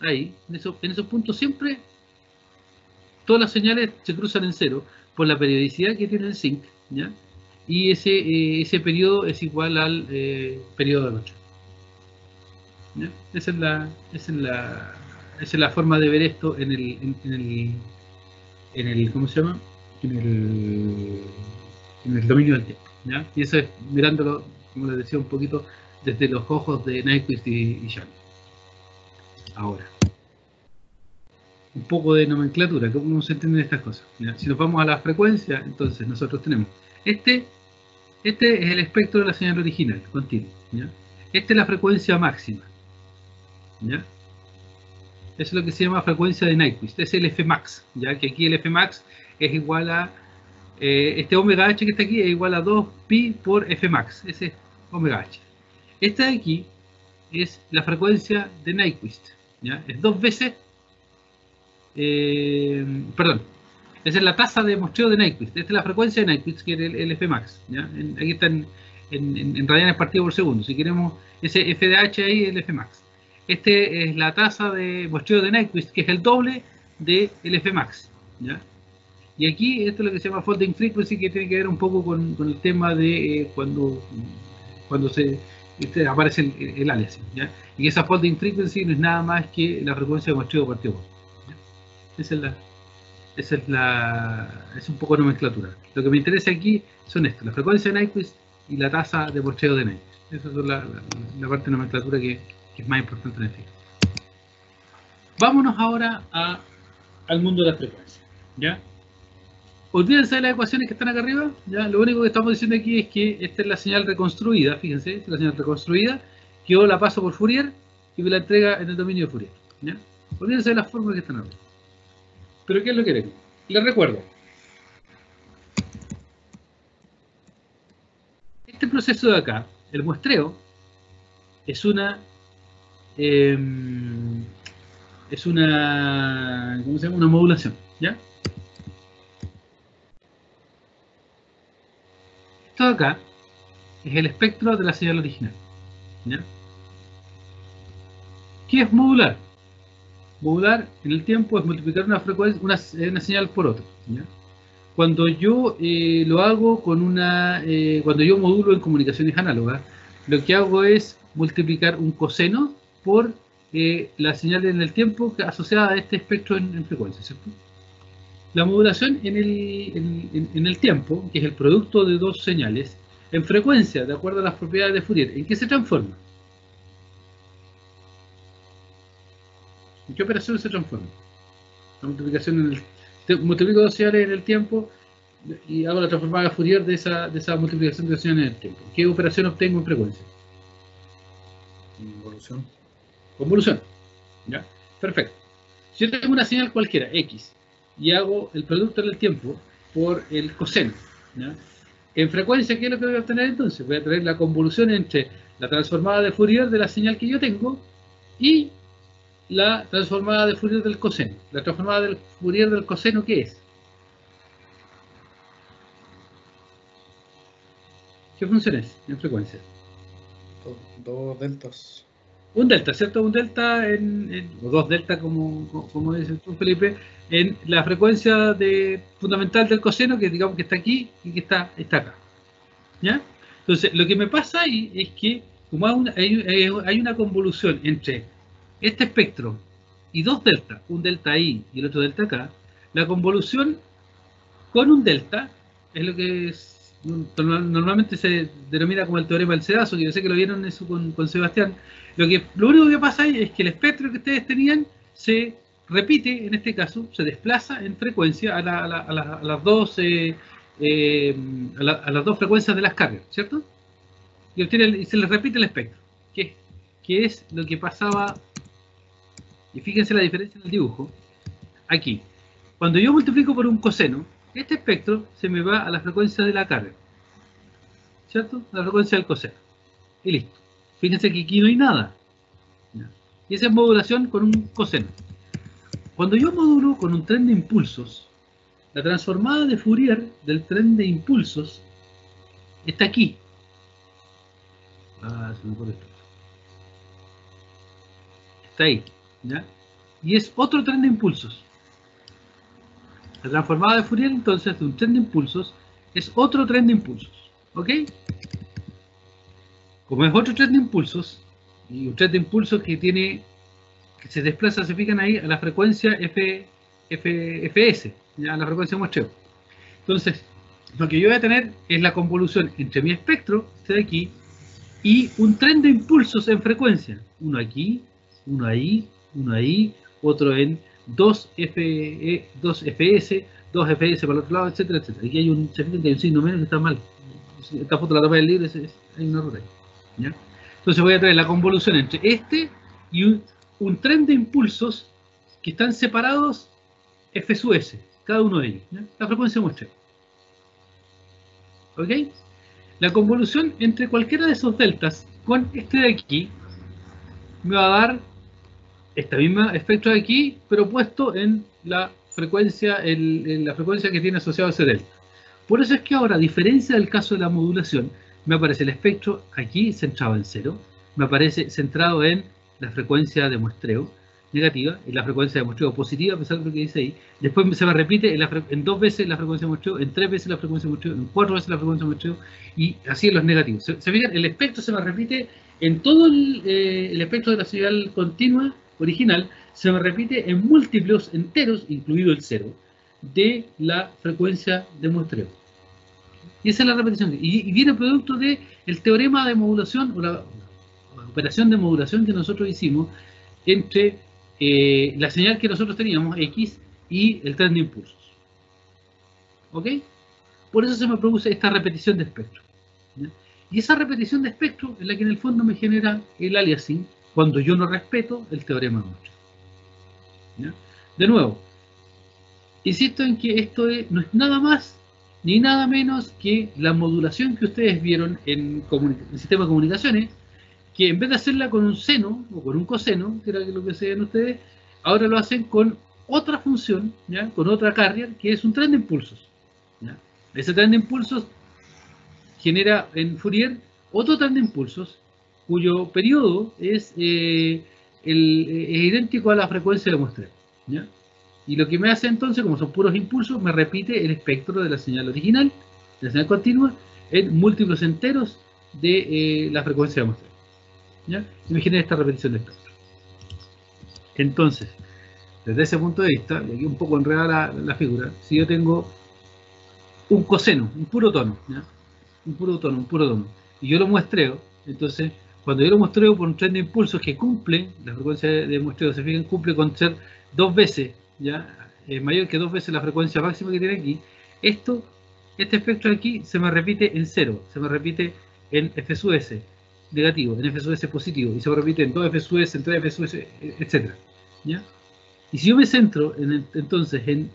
ahí, en esos puntos siempre, todas las señales se cruzan en cero por la periodicidad que tiene el zinc, ¿ya? Y ese periodo es igual al periodo de noche, ¿ya? Esa es la forma de ver esto en el ¿cómo se llama? En el dominio del tiempo, ¿ya? Y eso es mirándolo, como les decía, un poquito desde los ojos de Nyquist y Shannon. Ahora, un poco de nomenclatura, ¿cómo se entienden estas cosas? ¿Ya? Si nos vamos a la frecuencia, entonces nosotros tenemos este es el espectro de la señal original, continua, ¿ya? Esta es la frecuencia máxima, ¿ya? Eso es lo que se llama frecuencia de Nyquist, es el Fmax, ya que aquí el Fmax es igual a este omega h que está aquí es igual a 2pi por Fmax, ese es omega h. Esta de aquí es la frecuencia de Nyquist, ¿ya? Es 2 veces, perdón, esa es la tasa de muestreo de Nyquist. Esta es la frecuencia de Nyquist, que es el Fmax, ¿ya? Aquí está en radianes partido por segundo. Si queremos ese f de h ahí, el Fmax. Este es la tasa de muestreo de Nyquist, que es el doble del Fmax, ¿ya? Y aquí esto es lo que se llama folding frequency, que tiene que ver un poco con el tema de cuando aparece el aliasing, ¿ya? Y esa folding frequency no es nada más que la frecuencia de muestreo partido por, ¿ya? Esa es Esa es un poco nomenclatura. Lo que me interesa aquí son esto, la frecuencia de Nyquist y la tasa de muestreo de Nyquist. Esa es la parte de nomenclatura que es más importante en este caso. Vámonos ahora al mundo de la frecuencia, ¿ya? Olvídense de las ecuaciones que están acá arriba, ¿ya? Lo único que estamos diciendo aquí es que esta es la señal reconstruida, fíjense, esta es la señal reconstruida, que yo la paso por Fourier y me la entrega en el dominio de Fourier, ¿ya? Olvídense de las fórmulas que están arriba. Pero ¿qué es lo que queremos? Les recuerdo. Este proceso de acá, el muestreo, es una ¿cómo se llama? Una modulación, ¿ya? Esto de acá es el espectro de la señal original, ¿ya? ¿Qué es modular? Modular en el tiempo es multiplicar una frecuencia, una señal por otra, ¿ya? Cuando yo lo hago con cuando yo modulo en comunicaciones análogas, lo que hago es multiplicar un coseno por la señal en el tiempo asociada a este espectro en frecuencia, ¿cierto? La modulación en el tiempo, que es el producto de dos señales, en frecuencia, de acuerdo a las propiedades de Fourier, ¿en qué se transforma? ¿En qué operación se transforma? La multiplicación multiplico dos señales en el tiempo y hago la transformada de Fourier de esa multiplicación de señales en el tiempo. ¿Qué operación obtengo en frecuencia? Convolución. Convolución. ¿Ya? Perfecto. Si yo tengo una señal cualquiera, X, y hago el producto en el tiempo por el coseno, ¿ya? En frecuencia, ¿qué es lo que voy a obtener entonces? Voy a tener la convolución entre la transformada de Fourier de la señal que yo tengo y la transformada de Fourier del coseno. La transformada del Fourier del coseno, ¿qué es? ¿Qué función es en frecuencia? Dos deltas. Un delta, ¿cierto? Un delta o dos deltas, como dices tú, Felipe, en la frecuencia fundamental del coseno, que digamos que está aquí y que está acá. ¿Ya? Entonces, lo que me pasa ahí es que, como hay una convolución entre este espectro y dos deltas, un delta ahí y el otro delta acá, la convolución con un delta es lo que normalmente se denomina como el teorema del sedazo, que yo sé que lo vieron eso con Sebastián. Lo único que pasa ahí es que el espectro que ustedes tenían se repite, en este caso, se desplaza en frecuencia a las dos frecuencias de las cargas, ¿cierto? Y se les repite el espectro, que es lo que pasaba. Y fíjense la diferencia en el dibujo. Aquí, cuando yo multiplico por un coseno, este espectro se me va a la frecuencia de la carga, ¿cierto? A la frecuencia del coseno. Y listo. Fíjense que aquí no hay nada. Y esa es modulación con un coseno. Cuando yo modulo con un tren de impulsos, la transformada de Fourier del tren de impulsos está aquí. Se me ocurre esto. Está ahí, ¿ya? Y es otro tren de impulsos. La transformada de Fourier, entonces, de un tren de impulsos, es otro tren de impulsos. ¿Ok? Como es otro tren de impulsos, y un tren de impulsos que se desplaza, se fijan ahí, a la frecuencia fs, ¿ya? A la frecuencia de muestreo. Entonces, lo que yo voy a tener es la convolución entre mi espectro, este de aquí, y un tren de impulsos en frecuencia. Uno aquí, uno ahí, otro en 2 fs, 2 fs para el otro lado, etcétera, etcétera. Aquí se fijan que hay un signo menos que está mal. Esta foto la tapa del libro, hay un error ahí, ¿ya? Entonces voy a traer la convolución entre este y un tren de impulsos que están separados f sub s, cada uno de ellos, ¿ya? La frecuencia de muestreo. ¿Ok? La convolución entre cualquiera de esos deltas con este de aquí me va a dar esta misma espectro de aquí, pero puesto en la frecuencia, en la frecuencia que tiene asociado ese delta. Por eso es que ahora, a diferencia del caso de la modulación, me aparece el espectro aquí centrado en 0, me aparece centrado en la frecuencia de muestreo negativa, en la frecuencia de muestreo positiva, a pesar de lo que dice ahí. Después se me repite en 2 veces la frecuencia de muestreo, en 3 veces la frecuencia de muestreo, en 4 veces la frecuencia de muestreo, y así en los negativos. ¿Se fijan? El espectro se me repite en todo el espectro de la señal continua original, se me repite en múltiplos enteros, incluido el 0, de la frecuencia de muestreo. Y esa es la repetición. Y viene producto del teorema de modulación o la operación de modulación que nosotros hicimos entre la señal que nosotros teníamos, X, y el tren de impulsos. ¿Ok? Por eso se me produce esta repetición de espectro. ¿Ya? Y esa repetición de espectro es la que en el fondo me genera el aliasing cuando yo no respeto el teorema de muestreo. ¿Ya? De nuevo, insisto en que esto no es nada más ni nada menos que la modulación que ustedes vieron en el sistema de comunicaciones, que en vez de hacerla con un seno o con un coseno, que era lo que hacían ustedes, ahora lo hacen con otra función, ¿ya? Con otra carrier, que es un tren de impulsos. ¿Ya? Ese tren de impulsos genera en Fourier otro tren de impulsos, cuyo periodo es idéntico a la frecuencia de muestreo. ¿Ya? Y lo que me hace entonces, como son puros impulsos, me repite el espectro de la señal original, de la señal continua, en múltiplos enteros de la frecuencia de muestreo. ¿Ya? Y me genera esta repetición de espectro. Entonces, desde ese punto de vista, y aquí un poco enredada la figura, si yo tengo un coseno, un puro tono, ¿ya? Un puro tono, y yo lo muestreo, entonces, cuando yo lo muestreo por un tren de impulsos que cumple, la frecuencia de muestreo, se fijan, cumple con ser 2 veces, ¿ya? Mayor que 2 veces la frecuencia máxima que tiene aquí, este espectro de aquí se me repite en 0, se me repite en F sub S negativo, en F sub S positivo, y se me repite en 2 F sub S, en 3 F sub S, etc. ¿Ya? Y si yo me centro entonces en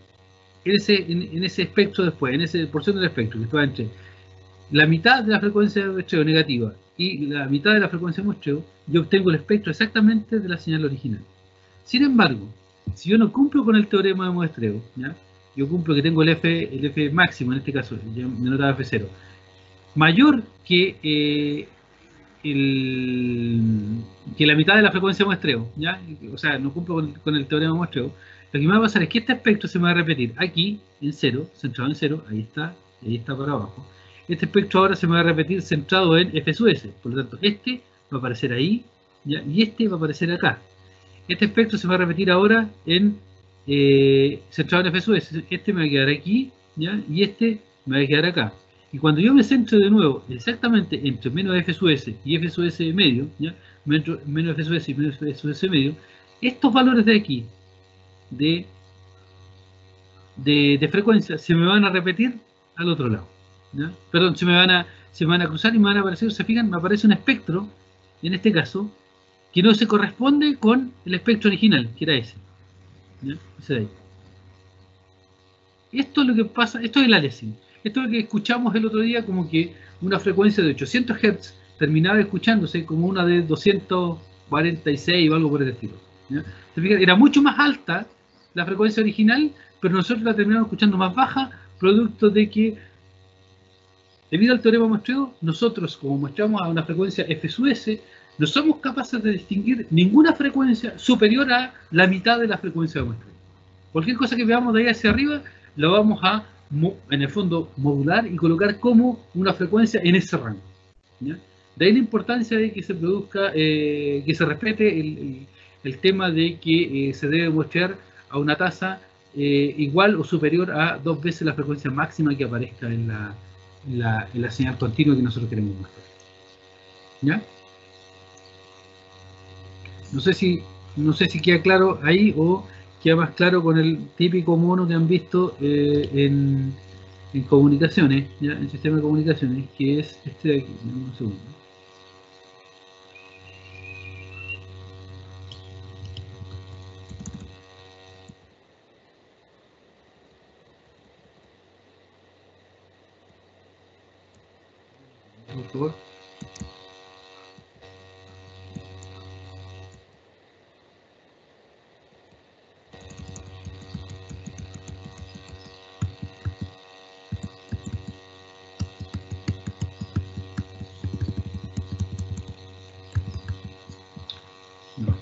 ese espectro después, en esa porción del espectro que está entre la mitad de la frecuencia de muestreo negativa y la mitad de la frecuencia de muestreo, yo obtengo el espectro exactamente de la señal original. Sin embargo, si yo no cumplo con el teorema de muestreo, ¿ya? Yo cumplo que tengo el F máximo, en este caso, denotado F0, mayor que la mitad de la frecuencia de muestreo, ¿ya? O sea, no cumplo con el teorema de muestreo, lo que me va a pasar es que este espectro se me va a repetir aquí, en 0, centrado en 0, ahí está para abajo. Este espectro ahora se me va a repetir centrado en F sub S, por lo tanto, este va a aparecer ahí, ¿ya? Y este va a aparecer acá. Este espectro se va a repetir ahora en centrado en F sub S, este me va a quedar aquí, ¿ya? Y este me va a quedar acá. Y cuando yo me centro de nuevo exactamente entre menos F sub S y F sub S medio, ¿ya? Menos F sub S y menos F sub S medio, estos valores de aquí, de frecuencia, se me van a repetir al otro lado. ¿Ya? Perdón, se me van a cruzar y me van a aparecer, se fijan, me aparece un espectro, en este caso, que no se corresponde con el espectro original, que era ese. ¿Ya? Ese de ahí. Esto es lo que pasa, esto es el aliasing. Esto es lo que escuchamos el otro día, como que una frecuencia de 800 Hz terminaba escuchándose como una de 246 o algo por el estilo. ¿Ya? ¿Se fijan? Era mucho más alta la frecuencia original, pero nosotros la terminamos escuchando más baja, producto de que, debido al teorema de muestreo, nosotros, como muestramos a una frecuencia F sub S, no somos capaces de distinguir ninguna frecuencia superior a la mitad de la frecuencia de muestreo. Cualquier cosa que veamos de ahí hacia arriba, la vamos a, en el fondo, modular y colocar como una frecuencia en ese rango. ¿Ya? De ahí la importancia de que se produzca, que se respete el tema de que se debe muestrear a una tasa igual o superior a 2 veces la frecuencia máxima que aparezca en la señal continua que nosotros queremos mostrar. ¿Ya? No sé si queda claro ahí o queda más claro con el típico mono que han visto en comunicaciones, ¿ya? En sistema de comunicaciones, que es este de aquí. Un segundo. Por favor. No.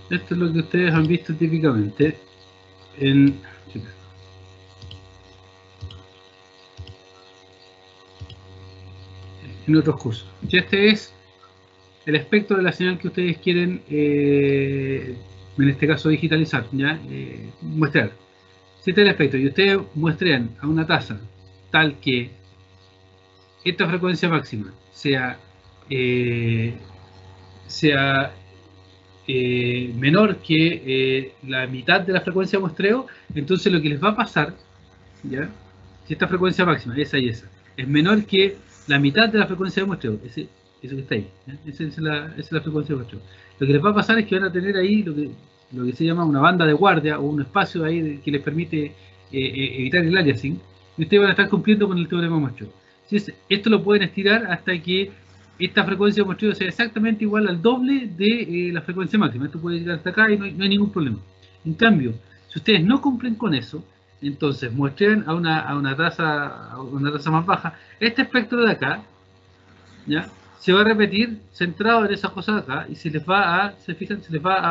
Esto es lo que ustedes han visto típicamente en otros cursos. Y este es el espectro de la señal que ustedes quieren, en este caso digitalizar, ¿ya? Muestrear. Si este es el espectro y ustedes muestrean a una tasa tal que esta frecuencia máxima sea menor que la mitad de la frecuencia de muestreo, entonces lo que les va a pasar, ¿ya? Si esta frecuencia máxima, esa y esa, es menor que la mitad de la frecuencia de muestreo, eso que está ahí, ¿ya? Esa es la frecuencia de muestreo. Lo que les va a pasar es que van a tener ahí lo que se llama una banda de guardia o un espacio ahí que les permite evitar el aliasing, y ustedes van a estar cumpliendo con el teorema de muestreo. Esto lo pueden estirar hasta que esta frecuencia de muestreo sea exactamente igual al doble de la frecuencia máxima. Esto puede llegar hasta acá y no hay ningún problema. En cambio, si ustedes no cumplen con eso, entonces muestren a una tasa más baja. Este espectro de acá, ¿ya? Se va a repetir centrado en esas cosas de acá y se les va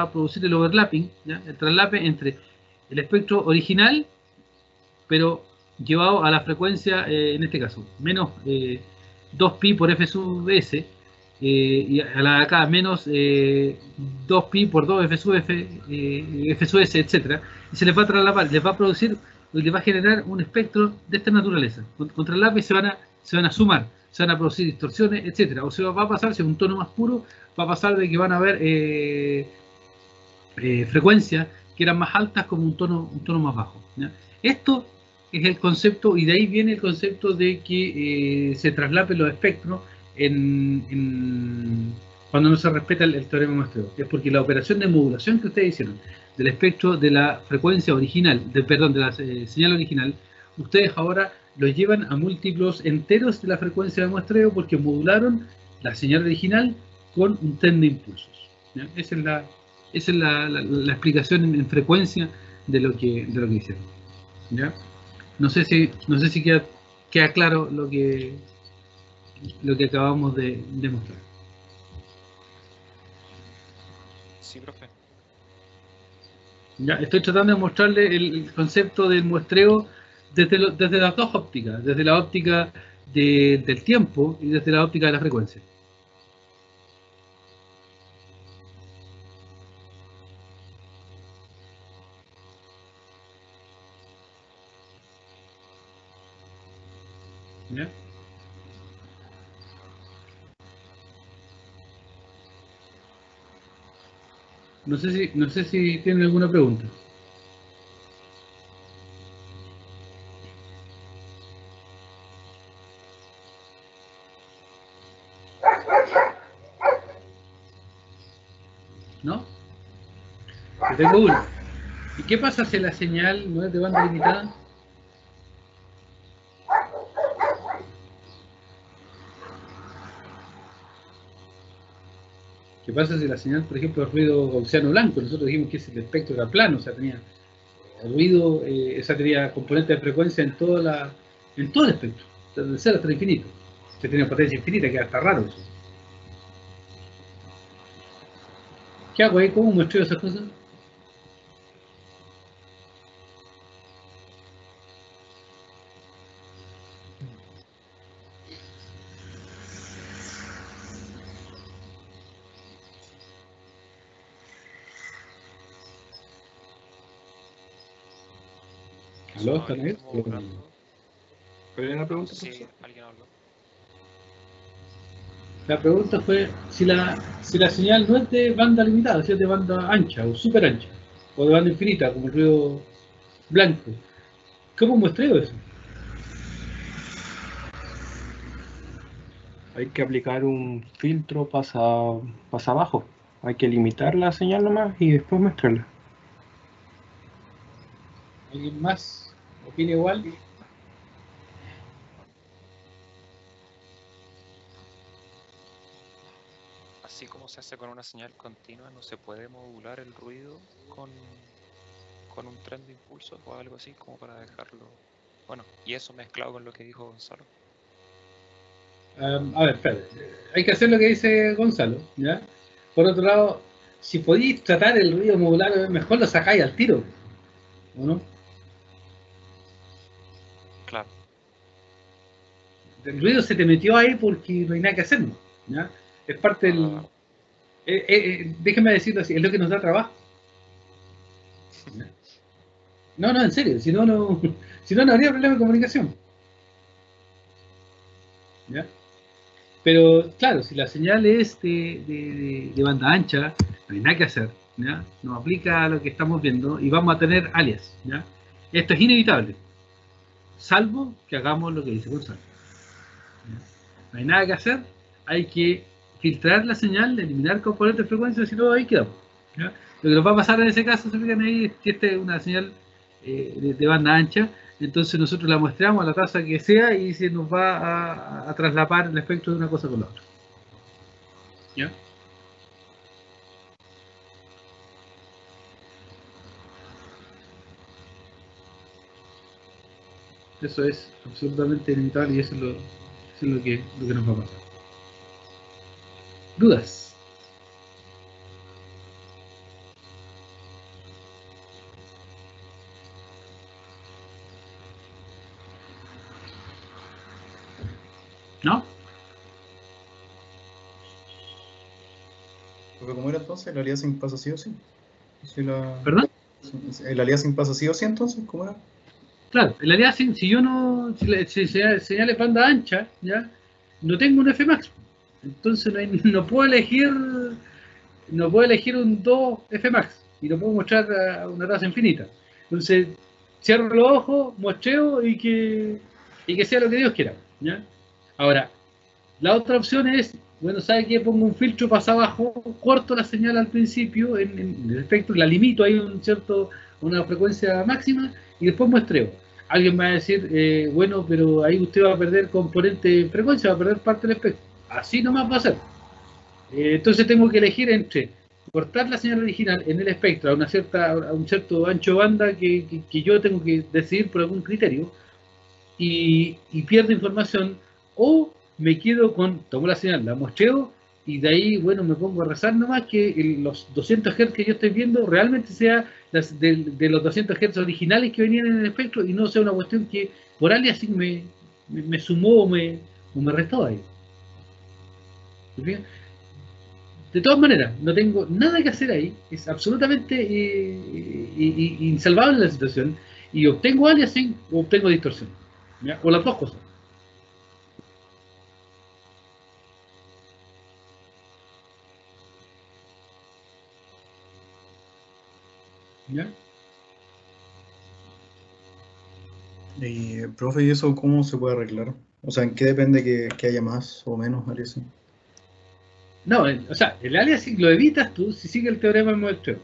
a producir el overlapping, ¿ya? El traslape entre el espectro original, pero llevado a la frecuencia, en este caso, menos 2pi por f sub s, y a la de acá menos 2pi por 2 f sub s, etc. Y se les va a traslapar, les va a producir, les va a generar un espectro de esta naturaleza. Con traslape se van a sumar, se van a producir distorsiones, etc. O sea, va a pasar, si es un tono más puro, va a pasar de que van a haber frecuencias que eran más altas como un tono más bajo, ¿ya? Esto es el concepto, y de ahí viene el concepto de que se traslapen los espectros cuando no se respeta el teorema de muestreo. Es porque la operación de modulación que ustedes hicieron del espectro de la frecuencia original, de la señal original, ustedes ahora lo llevan a múltiplos enteros de la frecuencia de muestreo porque modularon la señal original con un tren de impulsos, ¿ya? Esa es la explicación en frecuencia de lo que hicieron, ¿ya? No sé si queda claro lo que acabamos de mostrar. Sí, profe. Ya, estoy tratando de mostrarle el concepto del muestreo desde las dos ópticas, desde la óptica del tiempo y desde la óptica de la frecuencia. ¿Ya? No sé si tienen alguna pregunta. ¿No? Yo tengo una. ¿Y qué pasa si la señal no es de banda limitada? ¿Qué pasa si la señal, por ejemplo, es ruido gaussiano blanco? Nosotros dijimos que el espectro era plano, o sea, tenía ruido, esa tenía componente de frecuencia en todo el espectro, desde 0 hasta el infinito. Se tenía potencia infinita, que hasta raro eso. ¿Qué hago ahí? ¿Cómo muestreo esas cosas? ¿Aló? ¿Están ahí? ¿Cuál era la pregunta? Sí, alguien habló. La pregunta fue si la señal no es de banda limitada, si es de banda ancha o super ancha, o de banda infinita, como el ruido blanco. ¿Cómo muestreo eso? Hay que aplicar un filtro pasa abajo. Hay que limitar la señal nomás y después mostrarla. ¿Alguien más opina igual? Así como se hace con una señal continua, no se puede modular el ruido con un tren de impulsos o algo así, como para dejarlo. Bueno, y eso mezclado con lo que dijo Gonzalo. A ver, espérate. Hay que hacer lo que dice Gonzalo, ¿ya? Por otro lado, si podéis tratar el ruido modular, mejor lo sacáis al tiro, ¿o no? Claro. El ruido se te metió ahí porque no hay nada que hacer, ¿ya? Es parte del... déjeme decirlo así, es lo que nos da trabajo. No, en serio, si no, no habría problema de comunicación. ¿Ya? Pero claro, si la señal es de banda ancha, no hay nada que hacer, ¿ya? Nos aplica a lo que estamos viendo y vamos a tener alias, ¿ya? Esto es inevitable, salvo que hagamos lo que dice Gonzalo. ¿Ya? No hay nada que hacer, hay que filtrar la señal, eliminar componentes de frecuencia, si no ahí quedamos, ¿ya? Lo que nos va a pasar en ese caso, se fijan ahí, es que esta es una señal de banda ancha, entonces nosotros la muestramos a la tasa que sea y se nos va a traslapar el espectro de una cosa con la otra. ¿Ya? Eso es absolutamente inevitable y eso es lo que nos va a pasar. ¿Dudas? ¿No? Porque ¿cómo era entonces? ¿El aliasing pasa sí o sí? ¿Perdón? ¿El aliasing pasa sí o sí entonces? ¿Cómo era? Claro, el aliasing, si señal es banda ancha, ¿ya? No tengo un Fmax. Entonces no puedo elegir un 2 Fmax y no puedo mostrar a una tasa infinita. Entonces, cierro los ojos, muestreo y que sea lo que Dios quiera, ¿ya? Ahora, la otra opción es, bueno, ¿sabe qué? Pongo un filtro pasado abajo, corto la señal al principio en el espectro, la limito ahí una frecuencia máxima y después muestreo. Alguien me va a decir, bueno, pero ahí usted va a perder componente de frecuencia, va a perder parte del espectro. Así nomás va a ser. Entonces tengo que elegir entre cortar la señal original en el espectro a un cierto ancho de banda que yo tengo que decidir por algún criterio y pierdo información, o me quedo tomo la señal, la muestreo y de ahí, bueno, me pongo a rezar nomás que los 200 Hz que yo estoy viendo realmente sea de los 200 Hz originales que venían en el espectro y no sea una cuestión que por aliasing me sumó o me restó ahí. De todas maneras, no tengo nada que hacer ahí, es absolutamente insalvable la situación, y obtengo aliasing o obtengo distorsión, ¿ya? O las dos cosas. ¿Ya? Profe, ¿y eso cómo se puede arreglar? O sea, ¿en qué depende que haya más o menos aliasing? No, o sea, el aliasing lo evitas tú si sigue el teorema del muestreo.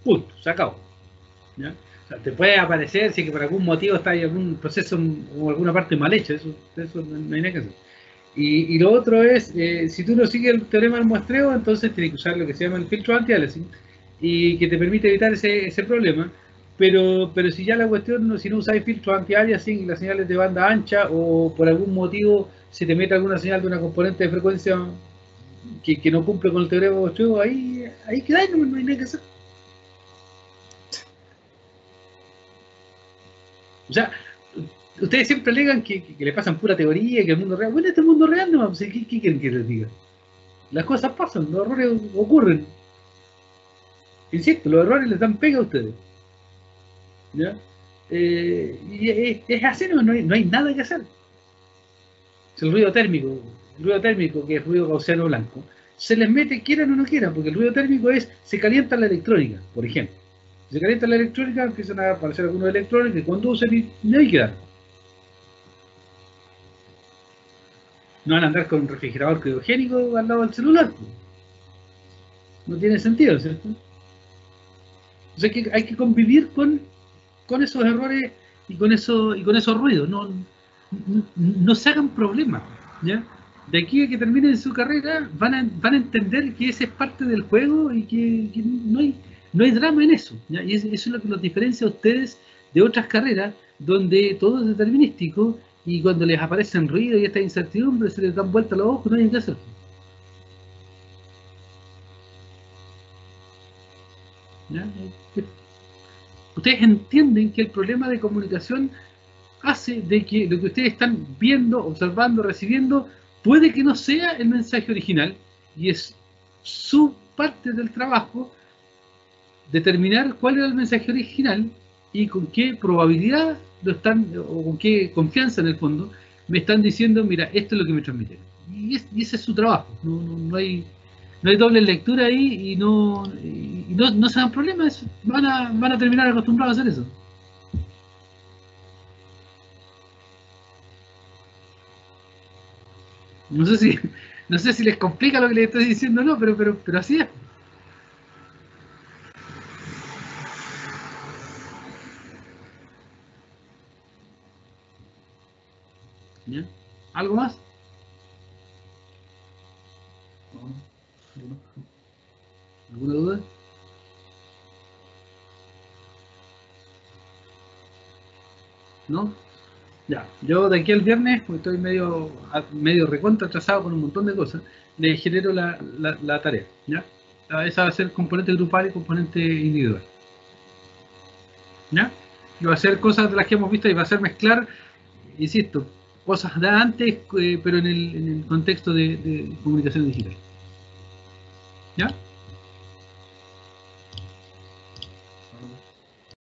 Punto, se acabó. ¿Ya? O sea, te puede aparecer si que por algún motivo está en algún proceso o alguna parte mal hecha, eso no hay nada que hacer. Y lo otro es, si tú no sigues el teorema del muestreo, entonces tienes que usar lo que se llama el filtro anti-aliasing y que te permite evitar ese problema. Pero si ya la cuestión, si no usáis filtro anti-aliasing y las señales de banda ancha o por algún motivo se te mete alguna señal de una componente de frecuencia que no cumple con el teorema del muestreo, ahí quedáis, no hay nada que hacer. O sea, ustedes siempre alegan que le pasan pura teoría, que el mundo real. Bueno, este mundo real no, pues, ¿qué quieren que les diga? Las cosas pasan, los errores ocurren. Insisto, los errores les dan pega a ustedes. ¿Ya? Y es así, no hay nada que hacer. Es el ruido térmico, que es ruido gaussiano blanco, se les mete, quieran o no quieran, porque el ruido térmico se calienta la electrónica, por ejemplo. Si se calienta la electrónica, empiezan a aparecer algunos electrones que conducen y ahí quedan. No van a andar con un refrigerador criogénico al lado del celular. No tiene sentido, ¿cierto? Entonces hay que convivir con esos errores y con esos ruidos. No se hagan problemas, ¿ya? De aquí a que terminen su carrera van a entender que ese es parte del juego y que no hay drama en eso, ¿ya? Y eso es lo que los diferencia a ustedes de otras carreras donde todo es determinístico y cuando les aparecen ruidos y esta incertidumbre se les dan vuelta los ojos, no hay que hacer. ¿Ya? Ustedes entienden que el problema de comunicación hace de que lo que ustedes están viendo, observando, recibiendo, puede que no sea el mensaje original, y es su parte del trabajo determinar cuál era el mensaje original y con qué probabilidad lo están, o con qué confianza en el fondo, me están diciendo, mira, esto es lo que me transmitieron. Y ese es su trabajo. No hay doble lectura ahí, y no se dan problemas. Van a terminar acostumbrados a hacer eso. No sé si les complica lo que les estoy diciendo o no, pero así es. ¿Ya? ¿Algo más? ¿Alguna duda? ¿No? Ya, yo de aquí al viernes, porque estoy medio recontra atrasado con un montón de cosas, le genero la tarea, ¿ya? Esa va a ser componente grupal y componente individual. ¿Ya? Y va a ser cosas de las que hemos visto y va a ser mezclar, insisto, cosas de antes, pero en el contexto de comunicación digital. ¿Ya?